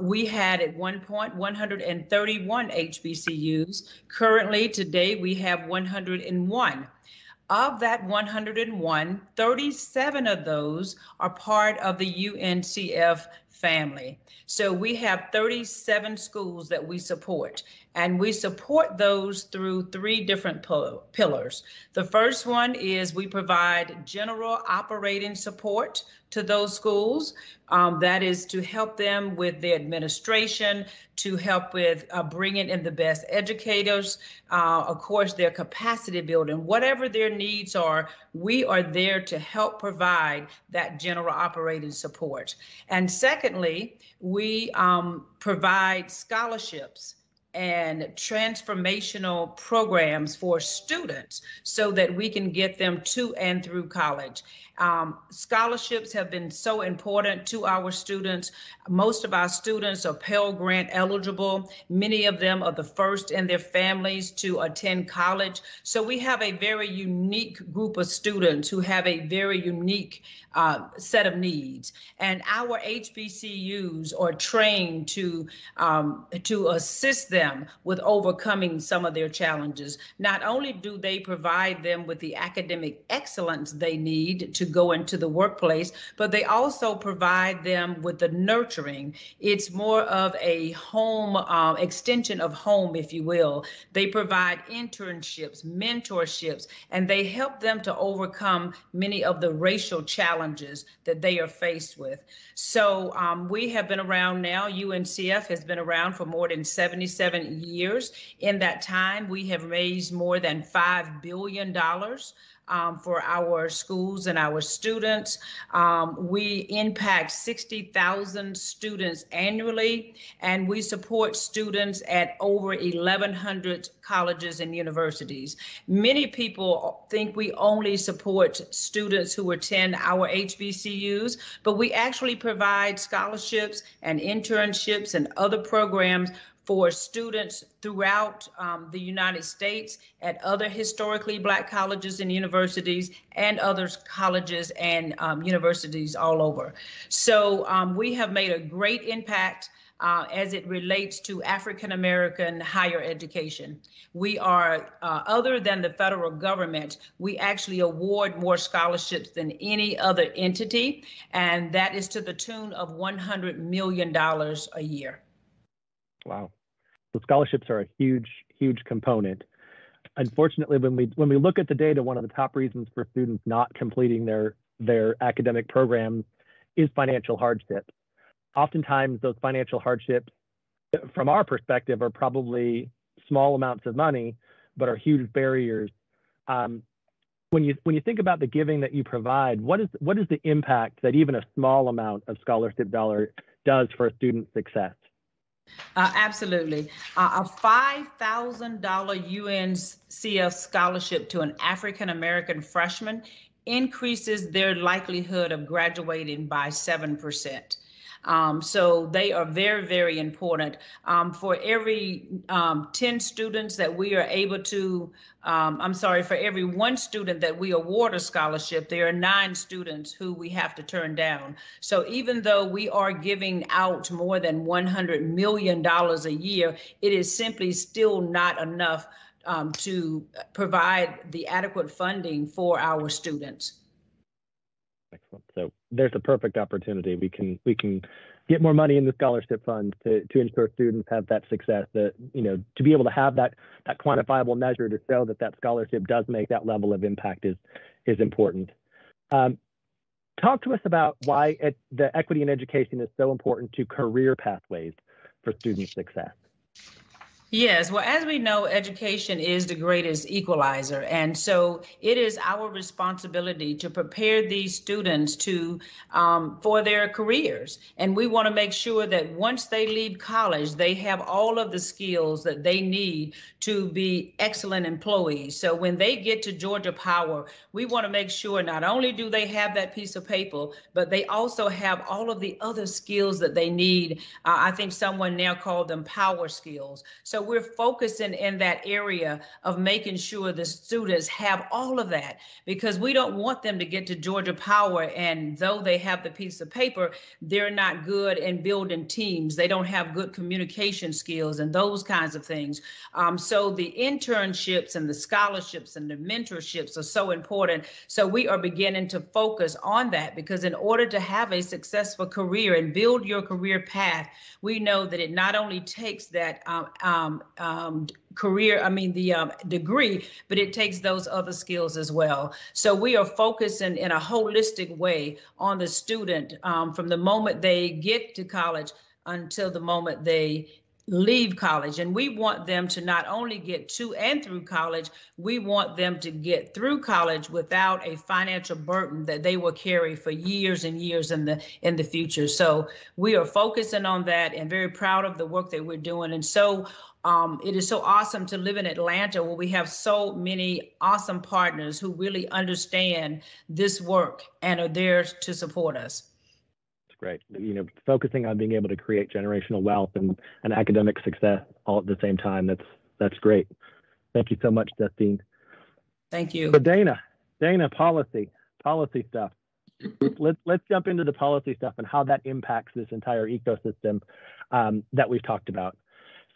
We had at one point 131 HBCUs. Currently, today, we have 101. Of that 101, 37 of those are part of the UNCF family. So we have 37 schools that we support. And we support those through three different pillars. The first one is we provide general operating support to those schools. That is to help them with the administration, to help with bringing in the best educators, of course, their capacity building, whatever their needs are, we are there to help provide that general operating support. And secondly, we provide scholarships and transformational programs for students so that we can get them to and through college. Scholarships have been so important to our students. Most of our students are Pell Grant eligible. Many of them are the first in their families to attend college. So we have a very unique group of students who have a very unique set of needs. And our HBCUs are trained to assist them with overcoming some of their challenges. Not only do they provide them with the academic excellence they need to go into the workplace, but they also provide them with the nurturing. It's more of a home extension of home, if you will. They provide internships, mentorships, and they help them to overcome many of the racial challenges that they are faced with. So we have been around now. UNCF has been around for more than 77 years. In that time, we have raised more than $5 billion for our schools and our students. We impact 60,000 students annually, and we support students at over 1,100 colleges and universities. Many people think we only support students who attend our HBCUs, but we actually provide scholarships and internships and other programs for students throughout the United States at other historically Black colleges and universities and other colleges and universities all over. So we have made a great impact as it relates to African American higher education. We are, other than the federal government, we actually award more scholarships than any other entity, and that is to the tune of $100 million a year. Wow. So scholarships are a huge, huge component. Unfortunately, when we look at the data, one of the top reasons for students not completing their academic programs is financial hardship. Oftentimes, those financial hardships, from our perspective, are probably small amounts of money, but are huge barriers. When you think about the giving that you provide, what is the impact that even a small amount of scholarship dollar does for a student's success? Absolutely. A $5,000 UNCF scholarship to an African-American freshman increases their likelihood of graduating by 7%. So they are very, very important. For every 10 students that we are able to, for every one student that we award a scholarship, there are 9 students who we have to turn down. So even though we are giving out more than $100 million a year, it is simply still not enough to provide the adequate funding for our students. Excellent. So there's a perfect opportunity. We can get more money in the scholarship fund to ensure students have that success, that, to be able to have that quantifiable measure to show that scholarship does make that level of impact is important. Talk to us about why the equity in education is so important to career pathways for student success. Yes, well, as we know, education is the greatest equalizer. And so it is our responsibility to prepare these students for their careers. And we want to make sure that once they leave college, they have all of the skills that they need to be excellent employees. So when they get to Georgia Power, we want to make sure not only do they have that piece of paper, but they also have all of the other skills that they need. I think someone now called them power skills. So we're focusing in that area of making sure the students have all of that, because we don't want them to get to Georgia Power and though they have the piece of paper, they're not good in building teams. They don't have good communication skills and those kinds of things. So the internships and the scholarships and the mentorships are so important. So we are beginning to focus on that, because in order to have a successful career and build your career path, we know that it not only takes that degree, but it takes those other skills as well. So we are focusing in a holistic way on the student from the moment they get to college until the moment they leave college. And we want them to not only get to and through college, we want them to get through college without a financial burden that they will carry for years and years in the future. So we are focusing on that and very proud of the work that we're doing. And so it is so awesome to live in Atlanta, where we have so many awesome partners who really understand this work and are there to support us. Great. Focusing on being able to create generational wealth and academic success all at the same time. That's great. Thank you so much, Justine. Thank you. So Dana, policy stuff. Let's jump into the policy stuff and how that impacts this entire ecosystem that we've talked about.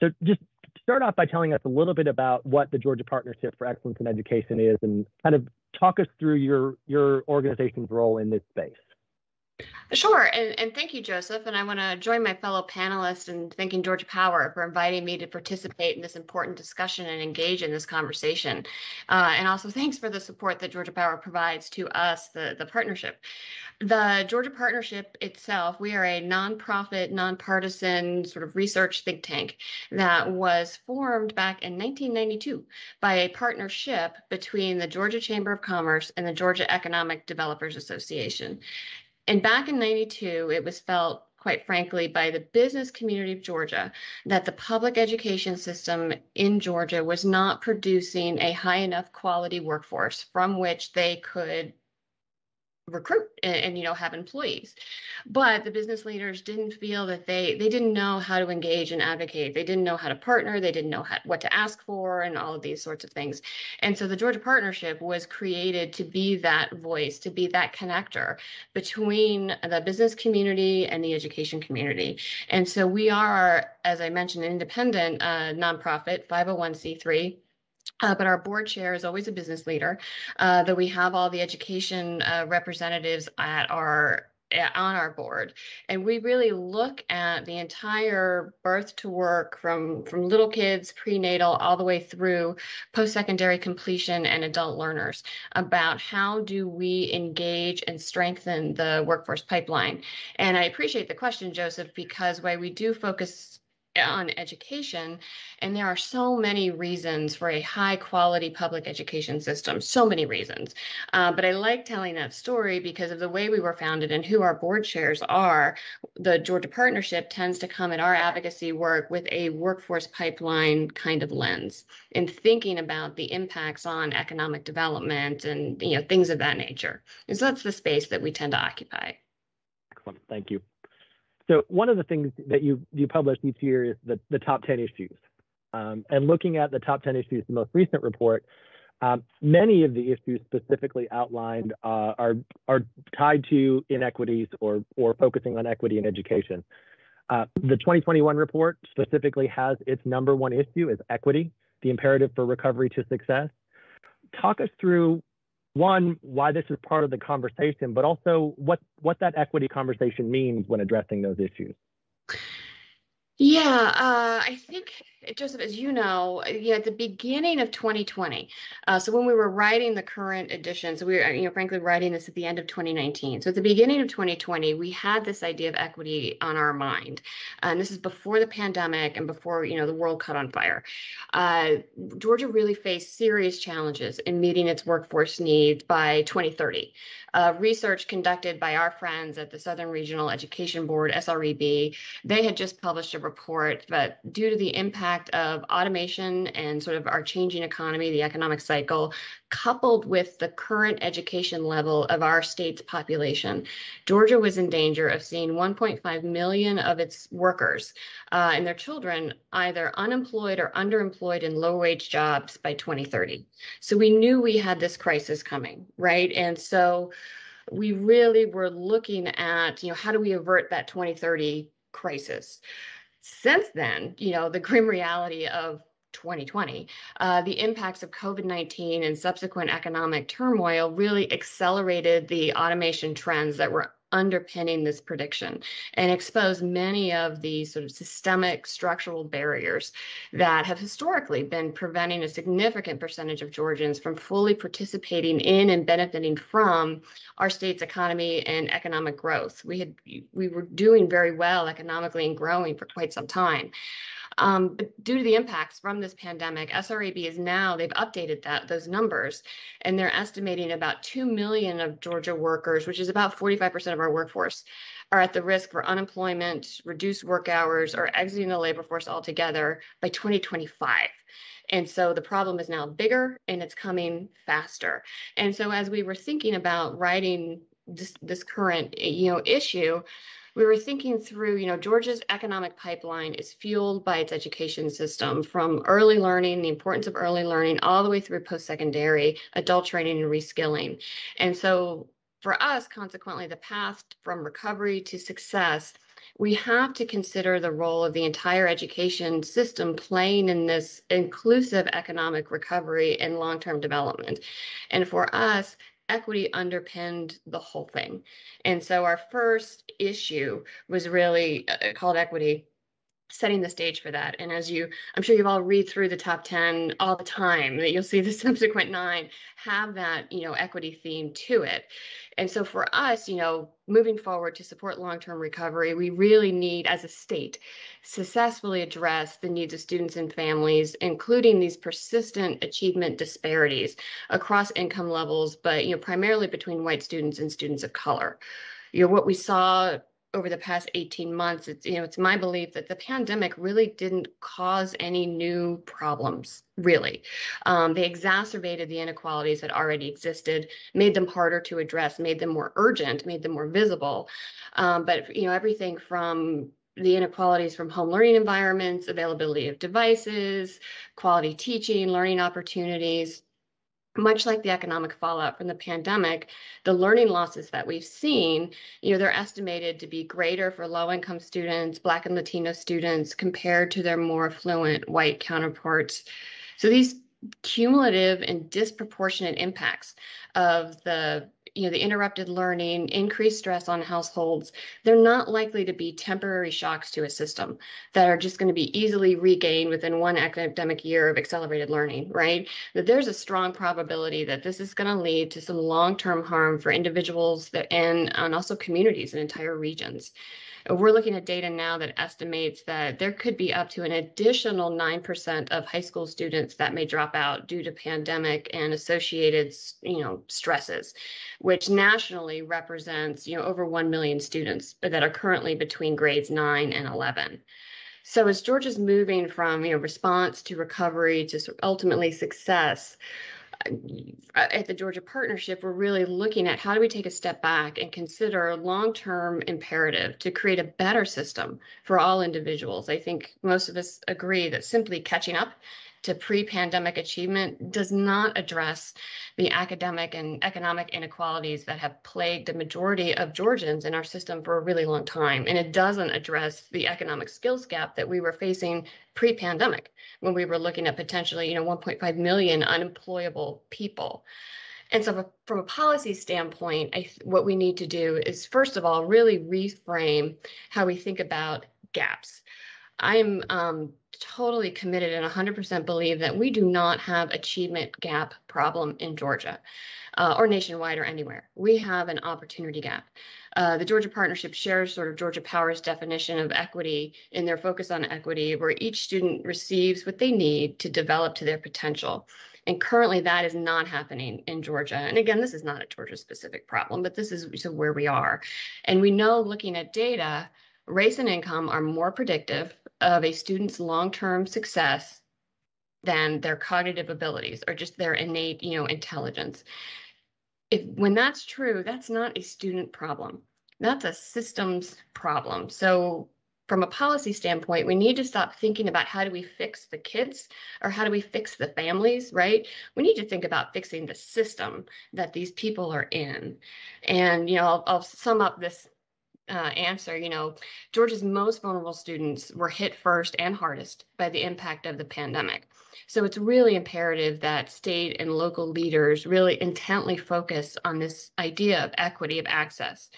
So just start off by telling us a little bit about what the Georgia Partnership for Excellence in Education is, and kind of talk us through your organization's role in this space. Sure, and thank you, Joseph. And I want to join my fellow panelists in thanking Georgia Power for inviting me to participate in this important discussion and engage in this conversation. And also thanks for the support that Georgia Power provides to us, the partnership. The Georgia Partnership itself, we are a nonprofit, nonpartisan sort of research think tank that was formed back in 1992 by a partnership between the Georgia Chamber of Commerce and the Georgia Economic Developers Association. And back in '92, it was felt, quite frankly, by the business community of Georgia that the public education system in Georgia was not producing a high enough quality workforce from which they could recruit and have employees. But the business leaders didn't feel that they didn't know how to engage and advocate. They didn't know how to partner. They didn't know what to ask for and all of these sorts of things. And so the Georgia Partnership was created to be that voice, to be that connector between the business community and the education community. And so we are, as I mentioned, an independent nonprofit, 501c3. But our board chair is always a business leader, that we have all the education representatives on our board. And we really look at the entire birth to work from little kids, prenatal, all the way through post-secondary completion and adult learners, about how do we engage and strengthen the workforce pipeline. And I appreciate the question, Joseph, because while we do focus on education, and there are so many reasons for a high quality public education system, so many reasons. But I like telling that story because of the way we were founded and who our board chairs are. The Georgia Partnership tends to come at our advocacy work with a workforce pipeline kind of lens, and thinking about the impacts on economic development and things of that nature. And so that's the space that we tend to occupy. Excellent. Thank you. So one of the things that you publish each year is the top 10 issues. And looking at the top 10 issues, the most recent report, many of the issues specifically outlined are tied to inequities or focusing on equity in education. The 2021 report specifically has its number one issue as equity, the imperative for recovery to success. Talk us through, one, why this is part of the conversation, but also what that equity conversation means when addressing those issues. Yeah, I think, Joseph, as you know, at the beginning of 2020, so when we were writing the current edition, so we were, frankly, writing this at the end of 2019. So at the beginning of 2020, we had this idea of equity on our mind. And this is before the pandemic and before, the world caught on fire. Georgia really faced serious challenges in meeting its workforce needs by 2030. Research conducted by our friends at the Southern Regional Education Board, SREB, they had just published a report that due to the impact of automation and sort of our changing economy, the economic cycle, coupled with the current education level of our state's population, Georgia was in danger of seeing 1.5 million of its workers and their children either unemployed or underemployed in low-wage jobs by 2030. So we knew we had this crisis coming, right? And so we really were looking at, how do we avert that 2030 crisis? Since then, the grim reality of 2020, the impacts of COVID-19 and subsequent economic turmoil really accelerated the automation trends that were underpinning this prediction and expose many of the sort of systemic structural barriers that have historically been preventing a significant percentage of Georgians from fully participating in and benefiting from our state's economy and economic growth. We were doing very well economically and growing for quite some time. But due to the impacts from this pandemic, SRAB is now, they've updated those numbers, and they're estimating about 2 million of Georgia workers, which is about 45% of our workforce, are at the risk for unemployment, reduced work hours, or exiting the labor force altogether by 2025. And so the problem is now bigger and it's coming faster. And so as we were thinking about writing this current, issue, we were thinking through, Georgia's economic pipeline is fueled by its education system, from early learning, the importance of early learning, all the way through post-secondary, adult training and reskilling. And so for us, consequently, the path from recovery to success, we have to consider the role of the entire education system playing in this inclusive economic recovery and long-term development. And for us, equity underpinned the whole thing. And so our first issue was really called equity, setting the stage for that. And as I'm sure you've all read through the top 10 all the time, that you'll see the subsequent 9 have that, equity theme to it. And so for us, moving forward to support long-term recovery, we really need, as a state, successfully address the needs of students and families, including these persistent achievement disparities across income levels, but, primarily between white students and students of color. What we saw over the past 18 months, it's my belief that the pandemic really didn't cause any new problems, really. They exacerbated the inequalities that already existed, made them harder to address, made them more urgent, made them more visible. But, everything from the inequalities from home learning environments, availability of devices, quality teaching, learning opportunities. Much like the economic fallout from the pandemic, the learning losses that we've seen, they're estimated to be greater for low-income students, Black and Latino students, compared to their more affluent white counterparts. So these cumulative and disproportionate impacts of the interrupted learning, increased stress on households, they're not likely to be temporary shocks to a system that are just going to be easily regained within one academic year of accelerated learning, right? That there's a strong probability that this is going to lead to some long-term harm for individuals and also communities and entire regions. We're looking at data now that estimates that there could be up to an additional 9% of high school students that may drop out due to pandemic and associated, stresses, which nationally represents, over 1 million students that are currently between grades 9 and 11. So as Georgia's moving from, response to recovery to ultimately success, at the Georgia Partnership, we're really looking at how do we take a step back and consider a long-term imperative to create a better system for all individuals. I think most of us agree that simply catching up to pre-pandemic achievement does not address the academic and economic inequalities that have plagued the majority of Georgians in our system for a really long time. And it doesn't address the economic skills gap that we were facing pre-pandemic, when we were looking at potentially, 1.5 million unemployable people. And so from a policy standpoint, what we need to do is, first of all, really reframe how we think about gaps. I'm totally committed and 100% believe that we do not have achievement gap problem in Georgia or nationwide or anywhere. We have an opportunity gap. The Georgia Partnership shares sort of Georgia Power's definition of equity in their focus on equity, where each student receives what they need to develop to their potential. And currently that is not happening in Georgia. And again, this is not a Georgia specific problem, but this is where we are. And we know, looking at data, race and income are more predictive of a student's long-term success than their cognitive abilities or just their innate, intelligence. When that's true, that's not a student problem. That's a systems problem. So from a policy standpoint, we need to stop thinking about how do we fix the kids or how do we fix the families, right? We need to think about fixing the system that these people are in. And, I'll sum up this answer. Georgia's most vulnerable students were hit first and hardest by the impact of the pandemic. So it's really imperative that state and local leaders really intently focus on this idea of equity of access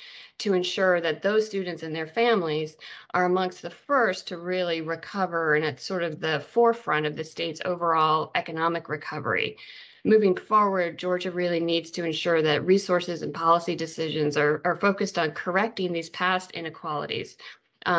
to ensure that those students and their families are amongst the first to really recover and at sort of the forefront of the state's overall economic recovery. Moving forward, Georgia really needs to ensure that resources and policy decisions are focused on correcting these past inequalities,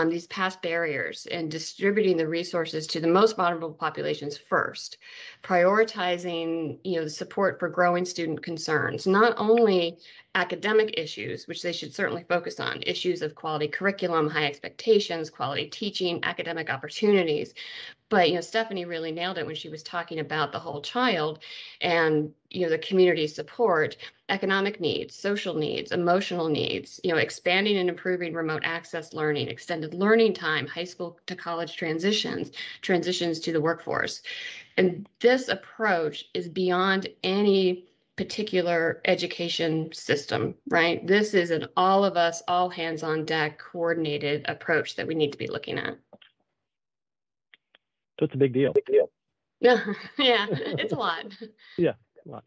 these past barriers, and distributing the resources to the most vulnerable populations first, prioritizing, the support for growing student concerns, not only academic issues, which they should certainly focus on, issues of quality curriculum, high expectations, quality teaching, academic opportunities. But, Stephanie really nailed it when she was talking about the whole child and, the community support, economic needs, social needs, emotional needs, expanding and improving remote access learning, extended learning time, high school to college transitions to the workforce. And this approach is beyond any particular education system, right? This is an all of us, all hands on deck coordinated approach that we need to be looking at. So it's a big deal. Yeah, it's a lot. Yeah, a lot.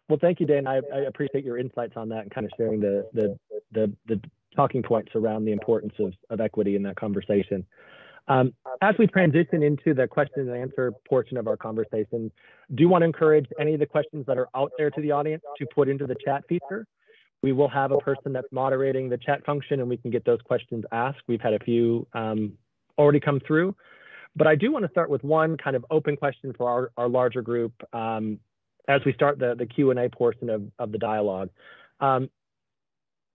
Well, thank you, Dan. I appreciate your insights on that and kind of sharing the talking points around the importance of equity in that conversation. As we transition into the question and answer portion of our conversation, do you want to encourage any of the questions that are out there to the audience to put into the chat feature? We will have a person that's moderating the chat function and we can get those questions asked. We've had a few already come through. But I do want to start with one kind of open question for our larger group as we start the Q&A portion of the dialogue.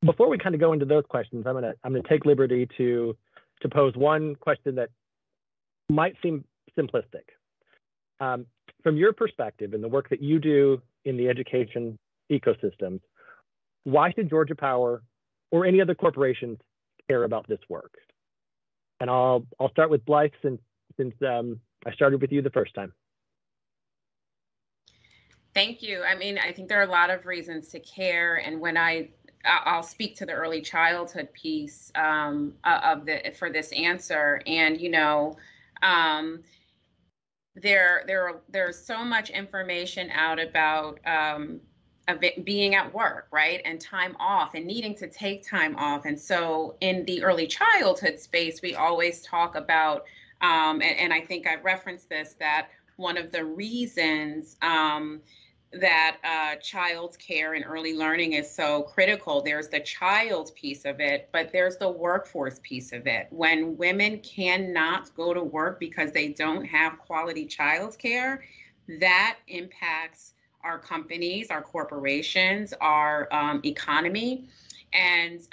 Before we kind of go into those questions, I'm gonna take liberty to pose one question that might seem simplistic. From your perspective and the work that you do in the education ecosystem, why should Georgia Power or any other corporations care about this work? And I'll start with Blythe since I started with you the first time. Thank you. I mean, I think there are a lot of reasons to care. And when I'll speak to the early childhood piece for this answer. And, there's so much information out about being at work, right? And time off and needing to take time off. And so in the early childhood space, we always talk about, and I think I've referenced this, that one of the reasons that child's care and early learning is so critical, there's the child piece of it, but there's the workforce piece of it. When women cannot go to work because they don't have quality child care, that impacts our companies, our corporations, our economy, and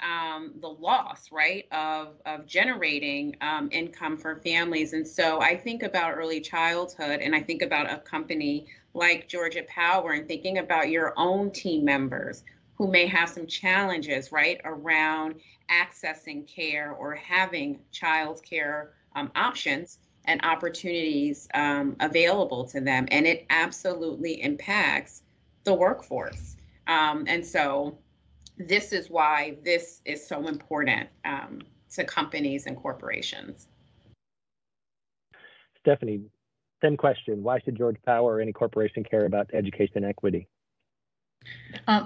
the loss, right, of generating income for families. And so I think about early childhood, and I think about a company like Georgia Power, and thinking about your own team members who may have some challenges, right, around accessing care or having child care options and opportunities available to them. And it absolutely impacts the workforce. And so this is why this is so important to companies and corporations. Stephanie, same question. Why should Georgia Power or any corporation care about education equity?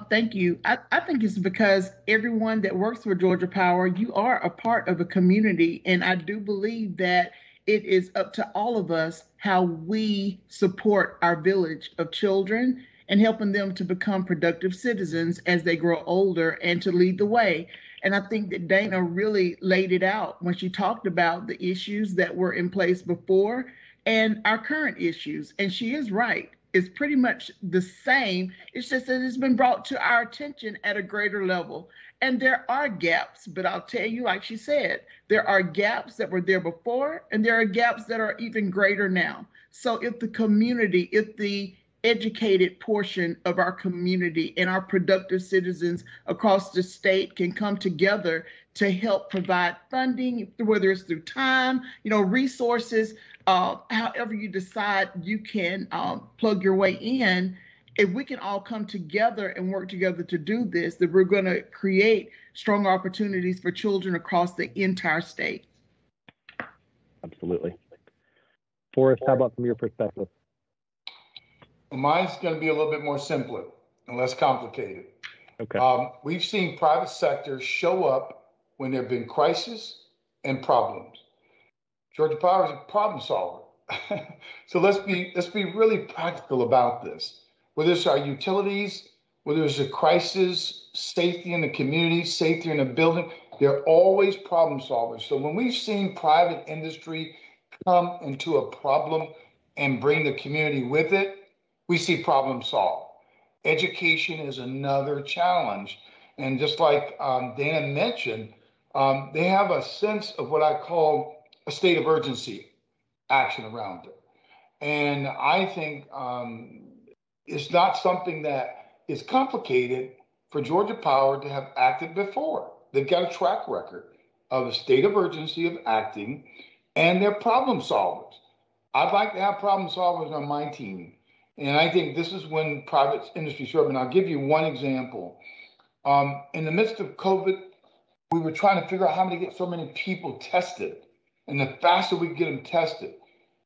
Thank you. I think it's because everyone that works for Georgia Power, you are a part of a community. And I do believe that it is up to all of us how we support our village of children and helping them to become productive citizens as they grow older and to lead the way. And I think that Dana really laid it out when she talked about the issues that were in place before and our current issues. And she is right. It's pretty much the same. It's just that it's been brought to our attention at a greater level. And there are gaps, but I'll tell you, like she said, there are gaps that were there before, and there are gaps that are even greater now. So if the community, if the educated portion of our community and our productive citizens across the state can come together to help provide funding, whether it's through time, resources, however you decide you can plug your way in, if we can all come together and work together to do this, that we're going to create strong opportunities for children across the entire state. Absolutely. Forrest, how about from your perspective? Mine's going to be a little bit more simpler and less complicated. Okay. We've seen private sector show up when there have been crises and problems. Georgia Power is a problem solver. So let's be really practical about this. Whether it's our utilities, whether it's a crisis, safety in the community, safety in a building, they're always problem solvers. So when we've seen private industry come into a problem and bring the community with it, we see problem solved. Education is another challenge. And just like Dana mentioned, they have a sense of what I call a state of urgency action around it. And I think it's not something that is complicated for Georgia Power to have acted before. They've got a track record of a state of urgency of acting, and they're problem solvers. I'd like to have problem solvers on my team. And I think this is when private industry serve. And I'll give you one example. In the midst of COVID, we were trying to figure out how to get so many people tested. And the faster we get them tested,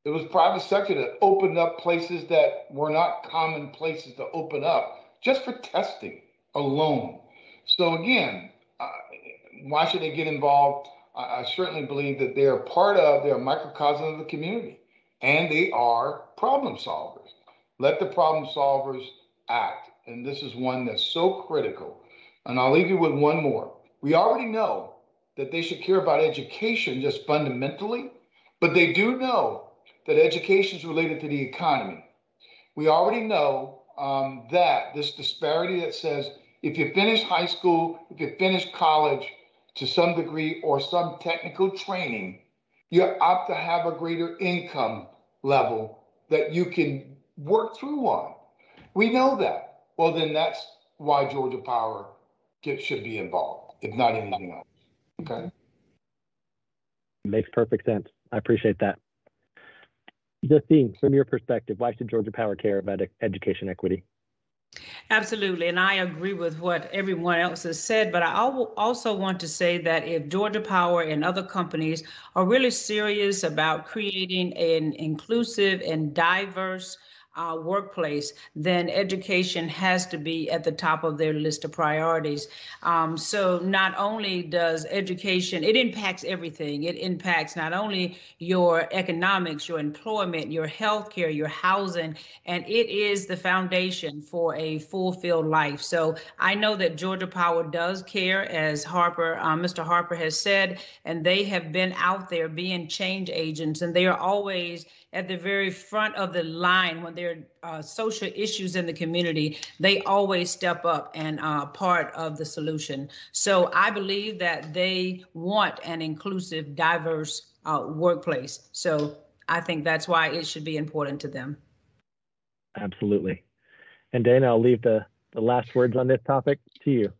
it was private sector that opened up places that were not common places to open up just for testing alone. So again, why should they get involved? I certainly believe that they're a microcosm of the community, and they are problem solvers. Let the problem solvers act. And this is one that's so critical. And I'll leave you with one more. We already know that they should care about education just fundamentally, but they do know that education is related to the economy. We already know that this disparity that says if you finish high school, if you finish college to some degree or some technical training, you're up to have a greater income level that you can work through on. We know that. Well, then that's why Georgia Power should be involved, if not anything else. Okay. Makes perfect sense. I appreciate that. Justine, from your perspective, why should Georgia Power care about education equity? Absolutely. And I agree with what everyone else has said, but I also want to say that if Georgia Power and other companies are really serious about creating an inclusive and diverse workplace, then education has to be at the top of their list of priorities. So not only does education, it impacts everything. It impacts not only your economics, your employment, your healthcare, your housing, and it is the foundation for a fulfilled life. So I know that Georgia Power does care, as Mr. Harper has said, and they have been out there being change agents, and they are always at the very front of the line when there are social issues in the community. They always step up and are part of the solution. So I believe that they want an inclusive, diverse workplace. So I think that's why it should be important to them. Absolutely. And Dana, I'll leave the last words on this topic to you.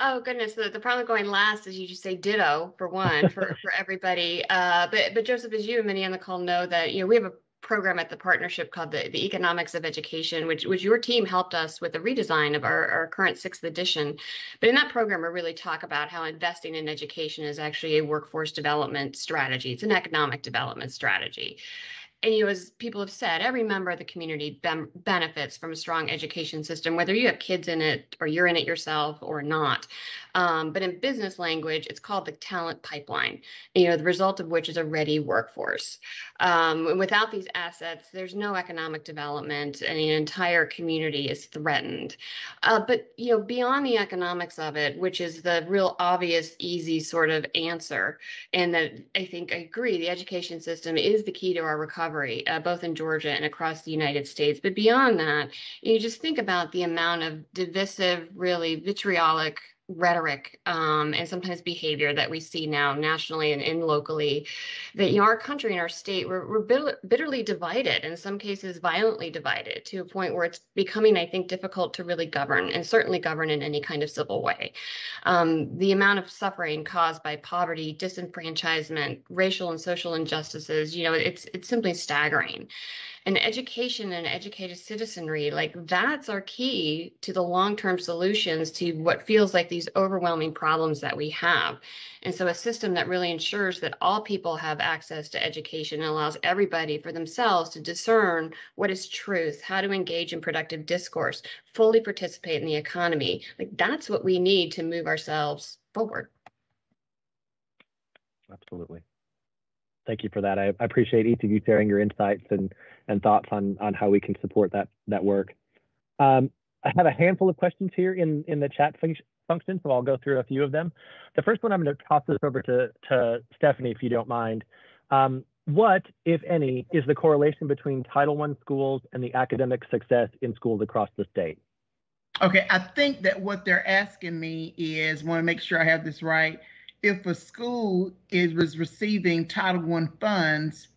Oh goodness, the problem going last is you just say ditto for one for everybody. But Joseph, as you and many on the call know, that we have a program at the partnership called the Economics of Education, which your team helped us with the redesign of our current 6th edition. But in that program, we really talk about how investing in education is actually a workforce development strategy. It's an economic development strategy. And as people have said, every member of the community benefits from a strong education system, whether you have kids in it or you're in it yourself or not. But in business language, it's called the talent pipeline, the result of which is a ready workforce. Without these assets, there's no economic development and the entire community is threatened. But beyond the economics of it, which is the real obvious, easy sort of answer, and that I think I agree, the education system is the key to our recovery. Both in Georgia and across the United States. But beyond that, you just think about the amount of divisive, really vitriolic rhetoric and sometimes behavior that we see now nationally and locally, that our country and our state, we're bitterly divided, in some cases violently divided, to a point where it's becoming, I think, difficult to really govern, and certainly govern in any kind of civil way. The amount of suffering caused by poverty, disenfranchisement, racial and social injustices, it's simply staggering. And education and educated citizenry, that's our key to the long-term solutions to what feels like these overwhelming problems that we have. And so a system that really ensures that all people have access to education and allows everybody for themselves to discern what is truth, how to engage in productive discourse, fully participate in the economy. That's what we need to move ourselves forward. Absolutely. Thank you for that. I appreciate each of you sharing your insights and thoughts on how we can support that work. I have a handful of questions here in the chat function, so I'll go through a few of them. The first one, I'm going to toss this over to Stephanie, if you don't mind. What, if any, is the correlation between Title I schools and the academic success in schools across the state? Okay, I think that what they're asking me is, want to make sure I have this right, if a school was receiving Title I funds,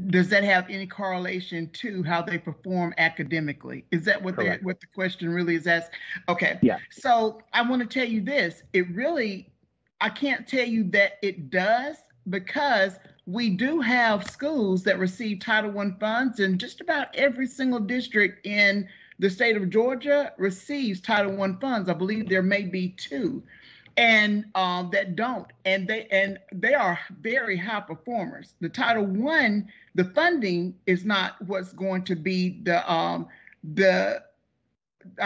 does that have any correlation to how they perform academically? Is that what the question really is asked? Okay. Yeah. So I want to tell you this. I can't tell you that it does, because we do have schools that receive Title I funds, and just about every single district in the state of Georgia receives Title I funds. I believe there may be 2. And that don't, and they are very high performers. The Title I, the funding is not what's going to be I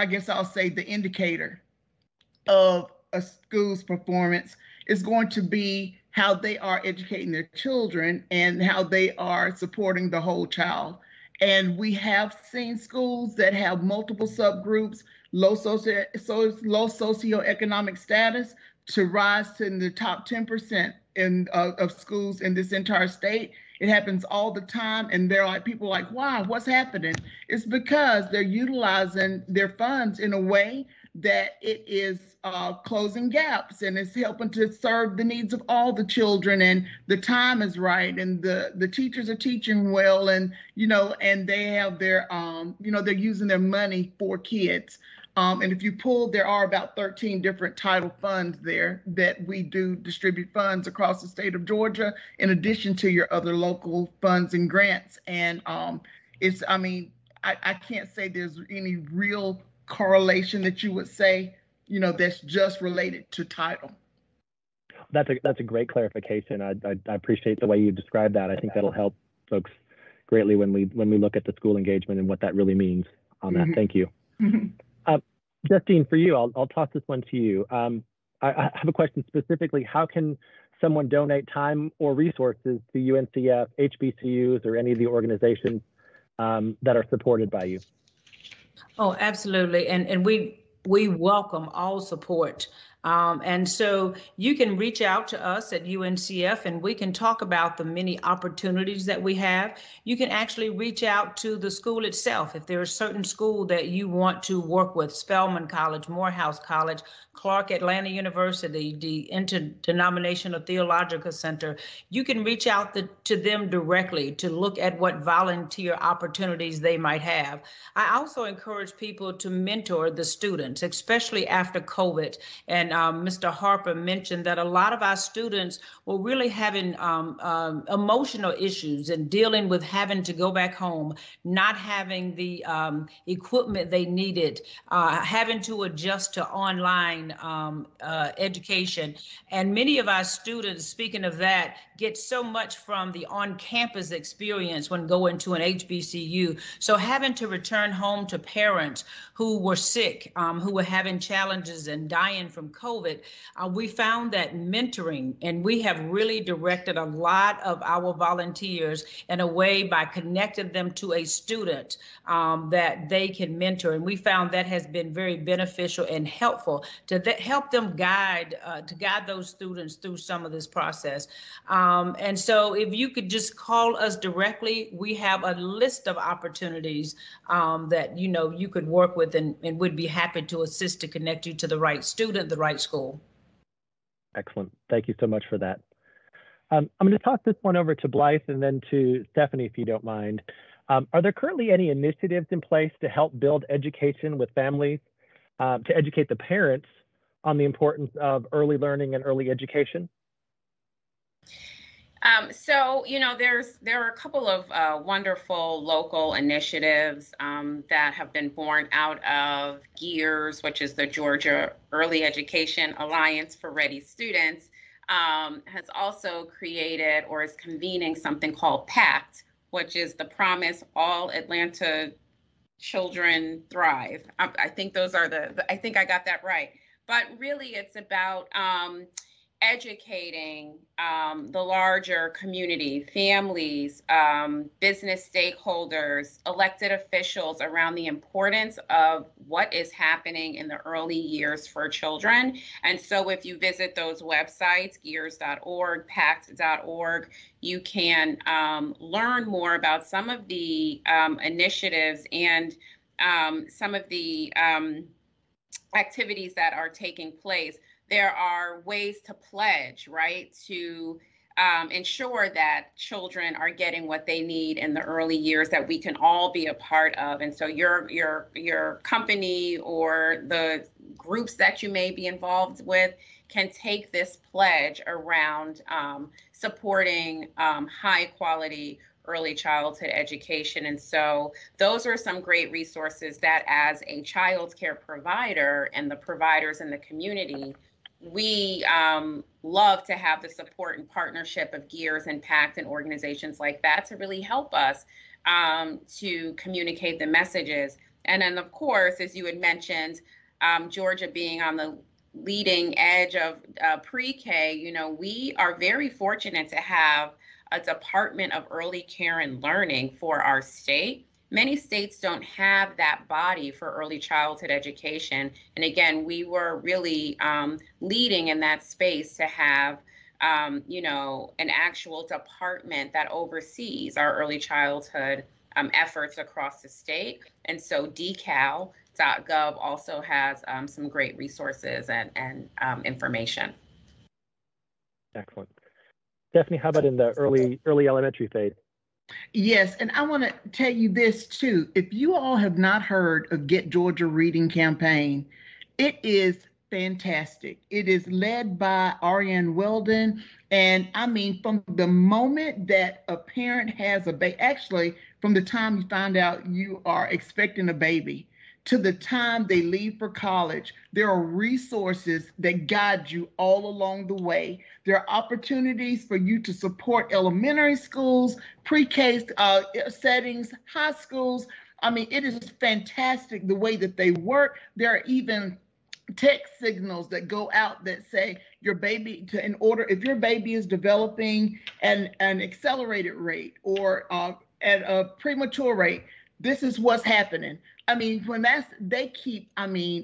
guess I'll say the indicator of a school's performance. Is going to be how they are educating their children and how they are supporting the whole child. And we have seen schools that have multiple subgroups, low socioeconomic status, to rise to the top 10% of schools in this entire state. It happens all the time, and people are like, wow, what's happening? It's because they're utilizing their funds in a way that it is closing gaps, and it's helping to serve the needs of all the children, and the time is right, and the teachers are teaching well, and and they have their they're using their money for kids. And if you pull, there are about 13 different title funds there that we do distribute funds across the state of Georgia, in addition to your other local funds and grants. And I can't say there's any real correlation that you would say, that's just related to title. That's a great clarification. I appreciate the way you described that. I think that'll help folks greatly when we look at the school engagement and what that really means on that. Thank you. Justine, for you, I'll toss this one to you. I have a question specifically. How can someone donate time or resources to UNCF, HBCUs, or any of the organizations that are supported by you? Oh, absolutely. And we welcome all support. And so you can reach out to us at UNCF, and we can talk about the many opportunities that we have. You can actually reach out to the school itself. If there's a certain school that you want to work with, Spelman College, Morehouse College, Clark Atlanta University, the Interdenominational Theological Center, you can reach out to them directly to look at what volunteer opportunities they might have. I also encourage people to mentor the students, especially after COVID. And Mr. Harper mentioned that a lot of our students were really having emotional issues and dealing with having to go back home, not having the equipment they needed, having to adjust to online education. And many of our students, speaking of that, get so much from the on-campus experience when going to an HBCU. So having to return home to parents who were sick, who were having challenges and dying from COVID, we found that mentoring, and we have really directed a lot of our volunteers in a way by connecting them to a student that they can mentor. And we found that has been very beneficial and helpful to help them guide those students through some of this process. And so if you could just call us directly, we have a list of opportunities that you could work with, and we'd be happy to assist to connect you to the right student, the right school. Excellent. Thank you so much for that. I'm going to toss this one over to Blythe and then to Stephanie, if you don't mind. Are there currently any initiatives in place to help build education with families, to educate the parents on the importance of early learning and early education? So, there are a couple of wonderful local initiatives that have been born out of GEARS, which is the Georgia Early Education Alliance for Ready Students, has also created or is convening something called PACT, which is the Promise All Atlanta Children Thrive. I think those are I think I got that right. But really, it's about educating the larger community, families, business stakeholders, elected officials around the importance of what is happening in the early years for children. And so if you visit those websites, gears.org, pact.org, you can learn more about some of the initiatives and some of the activities that are taking place. There are ways to pledge, right, to ensure that children are getting what they need in the early years that we can all be a part of. And so your company or the groups that you may be involved with can take this pledge around supporting high quality early childhood education. And so those are some great resources that as a child care provider and the providers in the community, we love to have the support and partnership of Gears and PACT and organizations like that to really help us to communicate the messages. And then, of course, as you had mentioned, Georgia being on the leading edge of pre-K, you know, we are very fortunate to have a Department of Early Care and Learning for our state. Many states don't have that body for early childhood education. And again, we were really leading in that space to have, you know, an actual department that oversees our early childhood efforts across the state. And so decal.gov also has some great resources and information. Excellent. Stephanie, how about in the early elementary phase? Yes, and I want to tell you this too. If you all have not heard of Get Georgia Reading Campaign, it is fantastic. It is led by Ariane Weldon. And I mean, from the moment that a parent has a baby, actually, from the time you find out you are expecting a baby, to the time they leave for college, there are resources that guide you all along the way. There are opportunities for you to support elementary schools, pre-K settings, high schools. I mean, it is fantastic the way that they work. There are even text signals that go out that say your baby, if your baby is developing at an accelerated rate or at a premature rate, this is what's happening. I mean,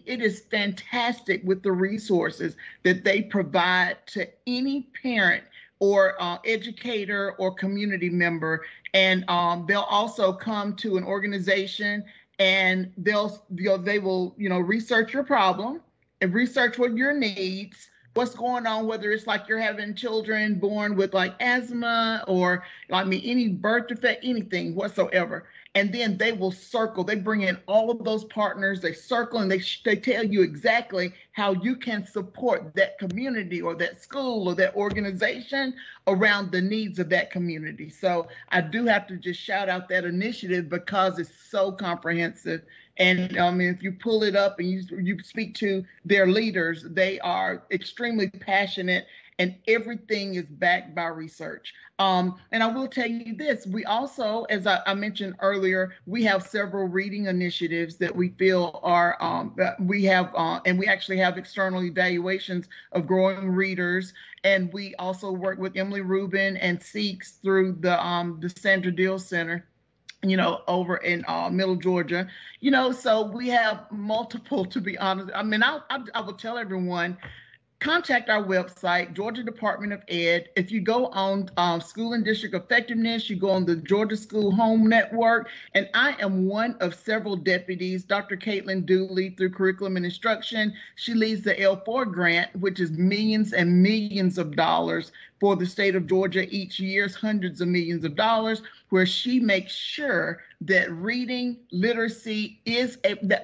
it is fantastic with the resources that they provide to any parent or educator or community member. And they'll also come to an organization and they will, you know, research your problem and research what your needs, what's going on, whether it's like you're having children born with like asthma or any birth defect, anything whatsoever. And then they will they bring in all of those partners, they circle and they tell you exactly how you can support that community or that school or that organization around the needs of that community. So I do have to just shout out that initiative because it's so comprehensive. And if you pull it up and you speak to their leaders, they are extremely passionate and everything is backed by research. And I will tell you this, we also, as I mentioned earlier, we have several reading initiatives that we feel are, and we actually have external evaluations of growing readers. And we also work with Emily Rubin and Seeks through the Sandra Dill Center, you know, over in Middle Georgia, you know, so we have multiple, to be honest. I mean, I will tell everyone, contact our website, Georgia Department of Ed. If you go on School and District Effectiveness, you go on the Georgia School Home Network, and I am one of several deputies, Dr. Caitlin Dooley through Curriculum and Instruction. She leads the L4 grant, which is millions and millions of dollars for the state of Georgia each year, hundreds of millions of dollars, where she makes sure that reading literacy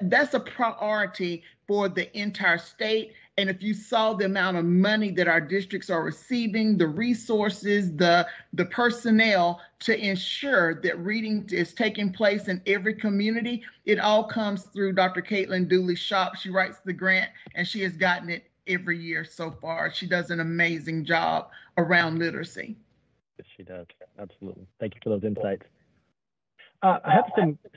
that's a priority for the entire state. And if you saw the amount of money that our districts are receiving, the resources, the personnel to ensure that reading is taking place in every community, it all comes through Dr. Caitlin Dooley's shop. She writes the grant and she has gotten it every year so far. She does an amazing job around literacy. Yes, she does. Absolutely. Thank you for those insights. I have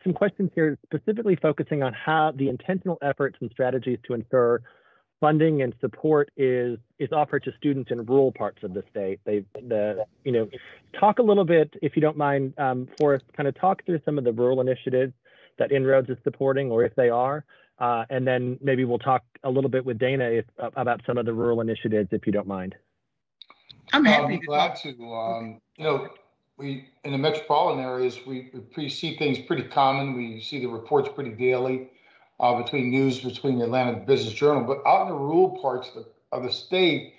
some questions here specifically focusing on how the intentional efforts and strategies to ensure funding and support is offered to students in rural parts of the state. Talk a little bit, if you don't mind, Forrest, kind of talk through some of the rural initiatives that Inroads is supporting, or if they are, and then maybe we'll talk a little bit with Dana about some of the rural initiatives, if you don't mind. I'm happy I'll be glad to. We in the metropolitan areas, we see things pretty common. We see the reports pretty daily between the Atlanta Business Journal. But out in the rural parts of the state,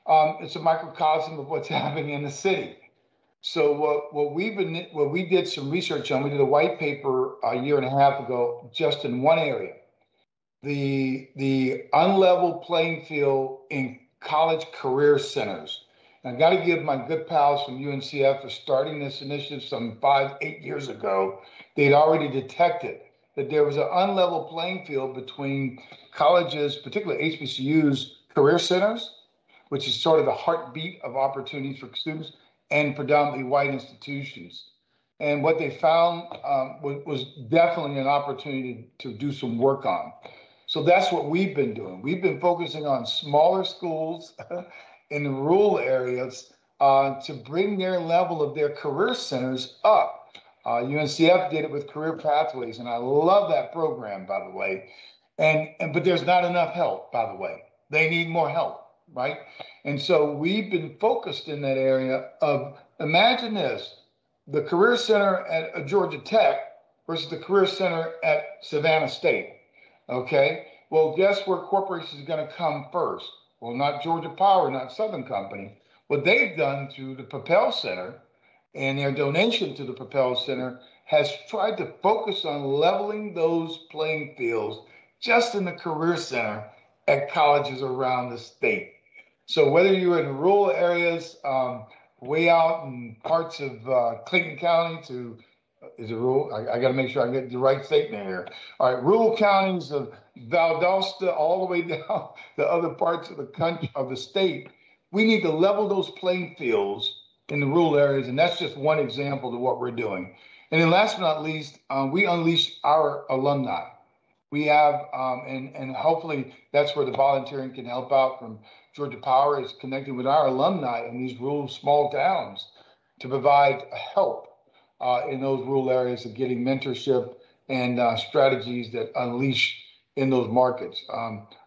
it's a microcosm of what's happening in the city. So what we did some research on, we did a white paper a year and a half ago, just in one area, the unlevel playing field in college career centers. And I got to give my good pals from UNCF for starting this initiative some 5-8 years ago. They'd already detected that there was an unlevel playing field between colleges, particularly HBCUs, career centers, which is sort of the heartbeat of opportunities for students, and predominantly white institutions. And what they found was definitely an opportunity to do some work on. So that's what we've been doing. We've been focusing on smaller schools in the rural areas to bring their level of their career centers up. UNCF did it with Career Pathways, and I love that program, by the way. But there's not enough help, by the way. They need more help, right? And so we've been focused in that area of, imagine this, the Career Center at Georgia Tech versus the Career Center at Savannah State, okay? Well, guess where corporations are gonna come first? Well, not Georgia Power, not Southern Company. What they've done through the Propel Center and their donation to the Propel Center has tried to focus on leveling those playing fields just in the Career Center at colleges around the state. So whether you're in rural areas, way out in parts of Clayton County to, is it rural? I got to make sure I get the right statement here. All right, rural counties of Valdosta all the way down to other parts of the country, of the state, we need to level those playing fields in the rural areas, and that's just one example of what we're doing. And then last but not least, we unleash our alumni. We have, and hopefully that's where the volunteering can help out from Georgia Power, is connecting with our alumni in these rural small towns to provide help in those rural areas of getting mentorship and strategies that unleash in those markets.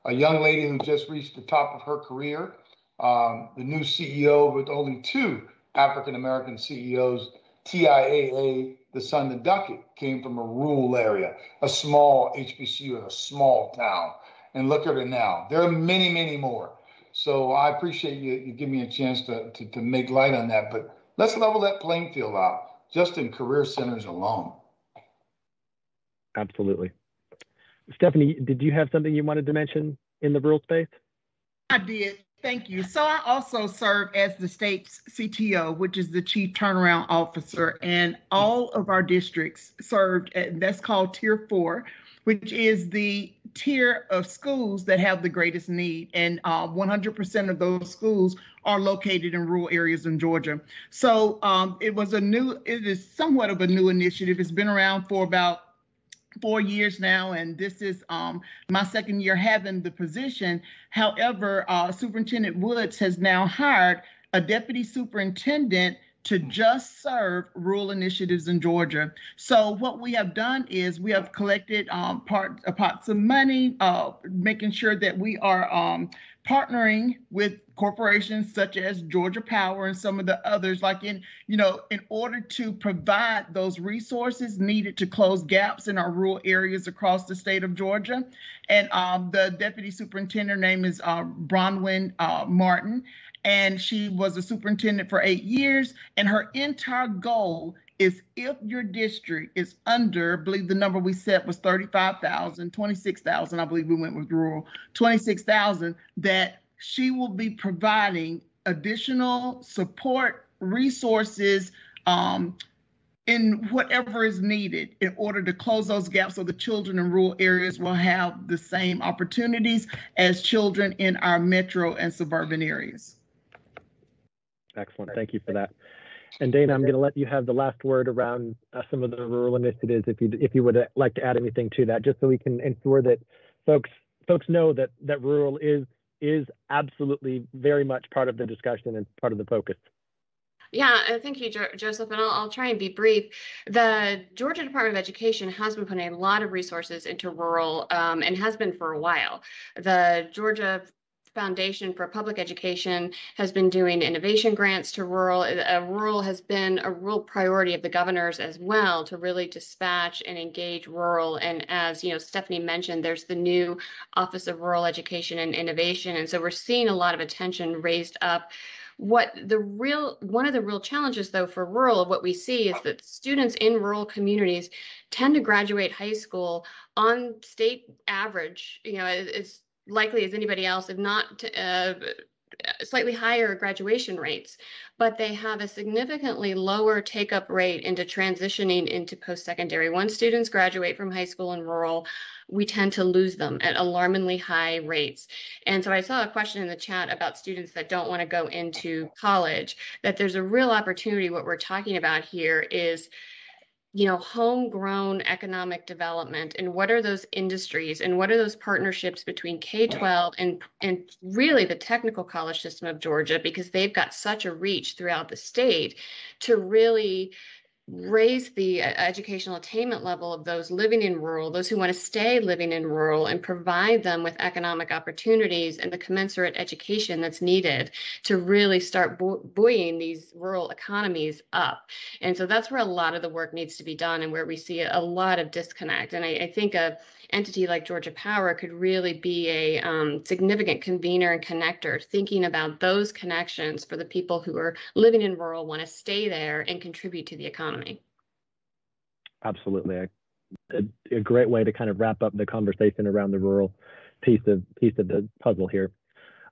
A young lady who just reached the top of her career, the new CEO with only 2 African-American CEOs, TIAA, the son of Duckett, came from a rural area, a small HBCU in a small town. And look at her now. There are many, many more. So I appreciate you giving me a chance to make light on that. But let's level that playing field out just in career centers alone. Absolutely. Stephanie, did you have something you wanted to mention in the rural space? I did. Thank you. So I also serve as the state's CTO, which is the Chief Turnaround Officer, and all of our districts served at, that's called Tier 4, which is the tier of schools that have the greatest need. And 100% of those schools are located in rural areas in Georgia. So it is somewhat of a new initiative. It's been around for about 4 years now, and this is my second year having the position. However, Superintendent Woods has now hired a deputy superintendent to just serve rural initiatives in Georgia. So what we have done is we have collected pots of money, making sure that we are partnering with corporations such as Georgia Power and some of the others, like in order to provide those resources needed to close gaps in our rural areas across the state of Georgia. And the deputy superintendent name is Bronwyn Martin, and she was a superintendent for 8 years. And her entire goal is, if your district is under, I believe the number we set was 35,000, 26,000, I believe we went with rural, 26,000, that she will be providing additional support resources in whatever is needed in order to close those gaps so the children in rural areas will have the same opportunities as children in our metro and suburban areas. Excellent. Thank you for that. And Dana, I'm going to let you have the last word around some of the rural initiatives, if you would like to add anything to that, just so we can ensure that folks folks know that rural is absolutely very much part of the discussion and part of the focus. Yeah, thank you, Joseph, and I'll try and be brief. The Georgia Department of Education has been putting a lot of resources into rural and has been for a while. The Georgia Foundation for Public Education has been doing innovation grants to rural. Rural has been a real priority of the governors as well, to really dispatch and engage rural. And as Stephanie mentioned, there's the new Office of Rural Education and Innovation. And so we're seeing a lot of attention raised up. One of the real challenges, though, for rural, what we see is that students in rural communities tend to graduate high school on state average, as likely as anybody else, if not slightly higher graduation rates, but they have a significantly lower take-up rate into transitioning into post-secondary. Once students graduate from high school in rural, we tend to lose them at alarmingly high rates. And so I saw a question in the chat about students that don't want to go into college, that there's a real opportunity. What we're talking about here is homegrown economic development, and what are those industries, and what are those partnerships between K-12 and really the technical college system of Georgia, because they've got such a reach throughout the state to really raise the educational attainment level of those living in rural, those who want to stay living in rural, and provide them with economic opportunities and the commensurate education that's needed to really start buoying these rural economies up. And so that's where a lot of the work needs to be done, and where we see a lot of disconnect. And I think a entity like Georgia Power could really be a significant convener and connector, thinking about those connections for the people who are living in rural, want to stay there and contribute to the economy. Absolutely. A great way to kind of wrap up the conversation around the rural piece of the puzzle here.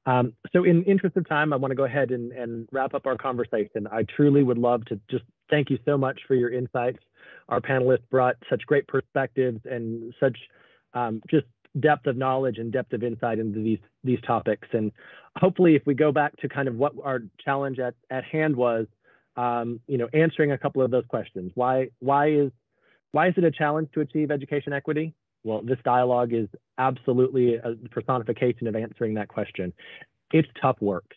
So in interest of time, I want to go ahead and wrap up our conversation. I truly would love to just thank you so much for your insights. Our panelists brought such great perspectives and such just depth of knowledge and depth of insight into these topics. And hopefully, if we go back to kind of what our challenge at hand was, answering a couple of those questions. Why is it a challenge to achieve education equity? Well, this dialogue is absolutely a personification of answering that question. It's tough work.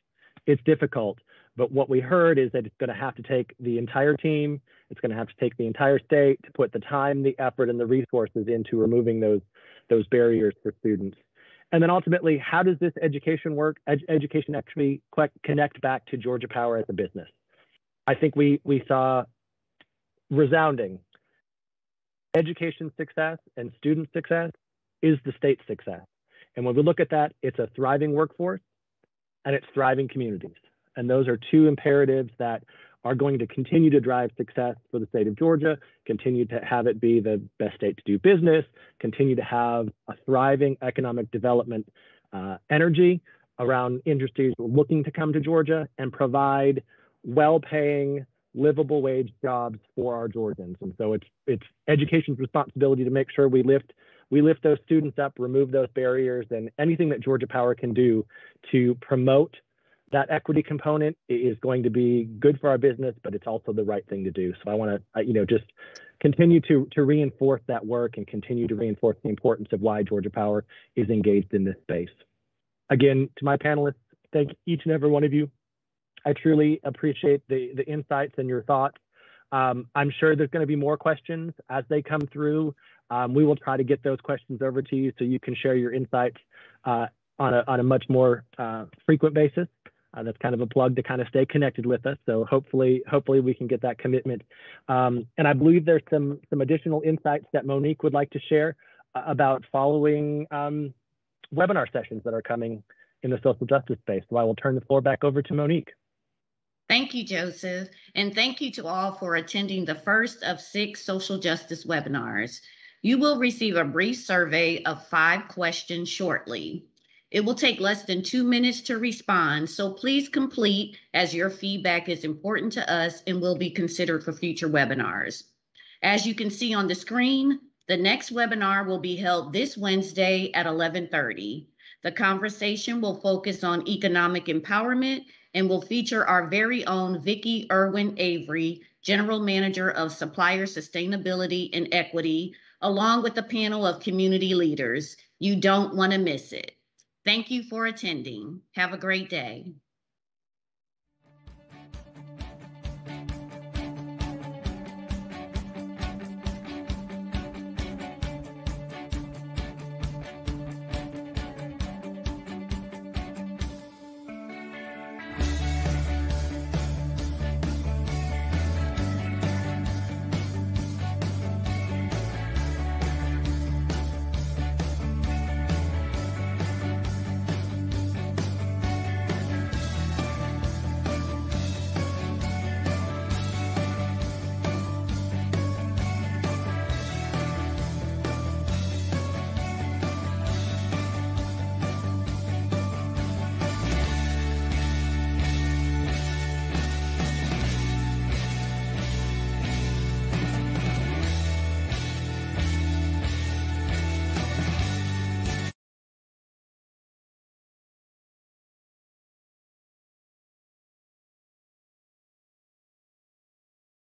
It's difficult. But what we heard is that it's going to have to take the entire team. It's going to have to take the entire state to put the time, the effort, and the resources into removing those barriers for students. And then ultimately, how does this education work? Education actually connect back to Georgia Power as a business? I think we saw resounding education success and student success is the state's success. And when we look at that, it's a thriving workforce and it's thriving communities. And those are two imperatives that are going to continue to drive success for the state of Georgia, continue to have it be the best state to do business, continue to have a thriving economic development energy around industries looking to come to Georgia, and provide well-paying, livable wage jobs for our Georgians. And so it's education's responsibility to make sure we lift those students up, remove those barriers, and anything that Georgia Power can do to promote that equity component is going to be good for our business, but it's also the right thing to do. So I want to, just continue to reinforce that work and continue to reinforce the importance of why Georgia Power is engaged in this space. Again, to my panelists, thank each and every one of you. I truly appreciate the insights and your thoughts. I'm sure there's going to be more questions as they come through. We will try to get those questions over to you so you can share your insights on a much more frequent basis. That's kind of a plug to kind of stay connected with us. So hopefully we can get that commitment. And I believe there's some additional insights that Monique would like to share about following webinar sessions that are coming in the social justice space. So I will turn the floor back over to Monique. Thank you, Joseph. And thank you to all for attending the first of 6 social justice webinars. You will receive a brief survey of 5 questions shortly. It will take less than 2 minutes to respond, so please complete, as your feedback is important to us and will be considered for future webinars. As you can see on the screen, the next webinar will be held this Wednesday at 11:30. The conversation will focus on economic empowerment and will feature our very own Vicki Irwin Avery, General Manager of Supplier Sustainability and Equity along with a panel of community leaders. You don't want to miss it. Thank you for attending. Have a great day.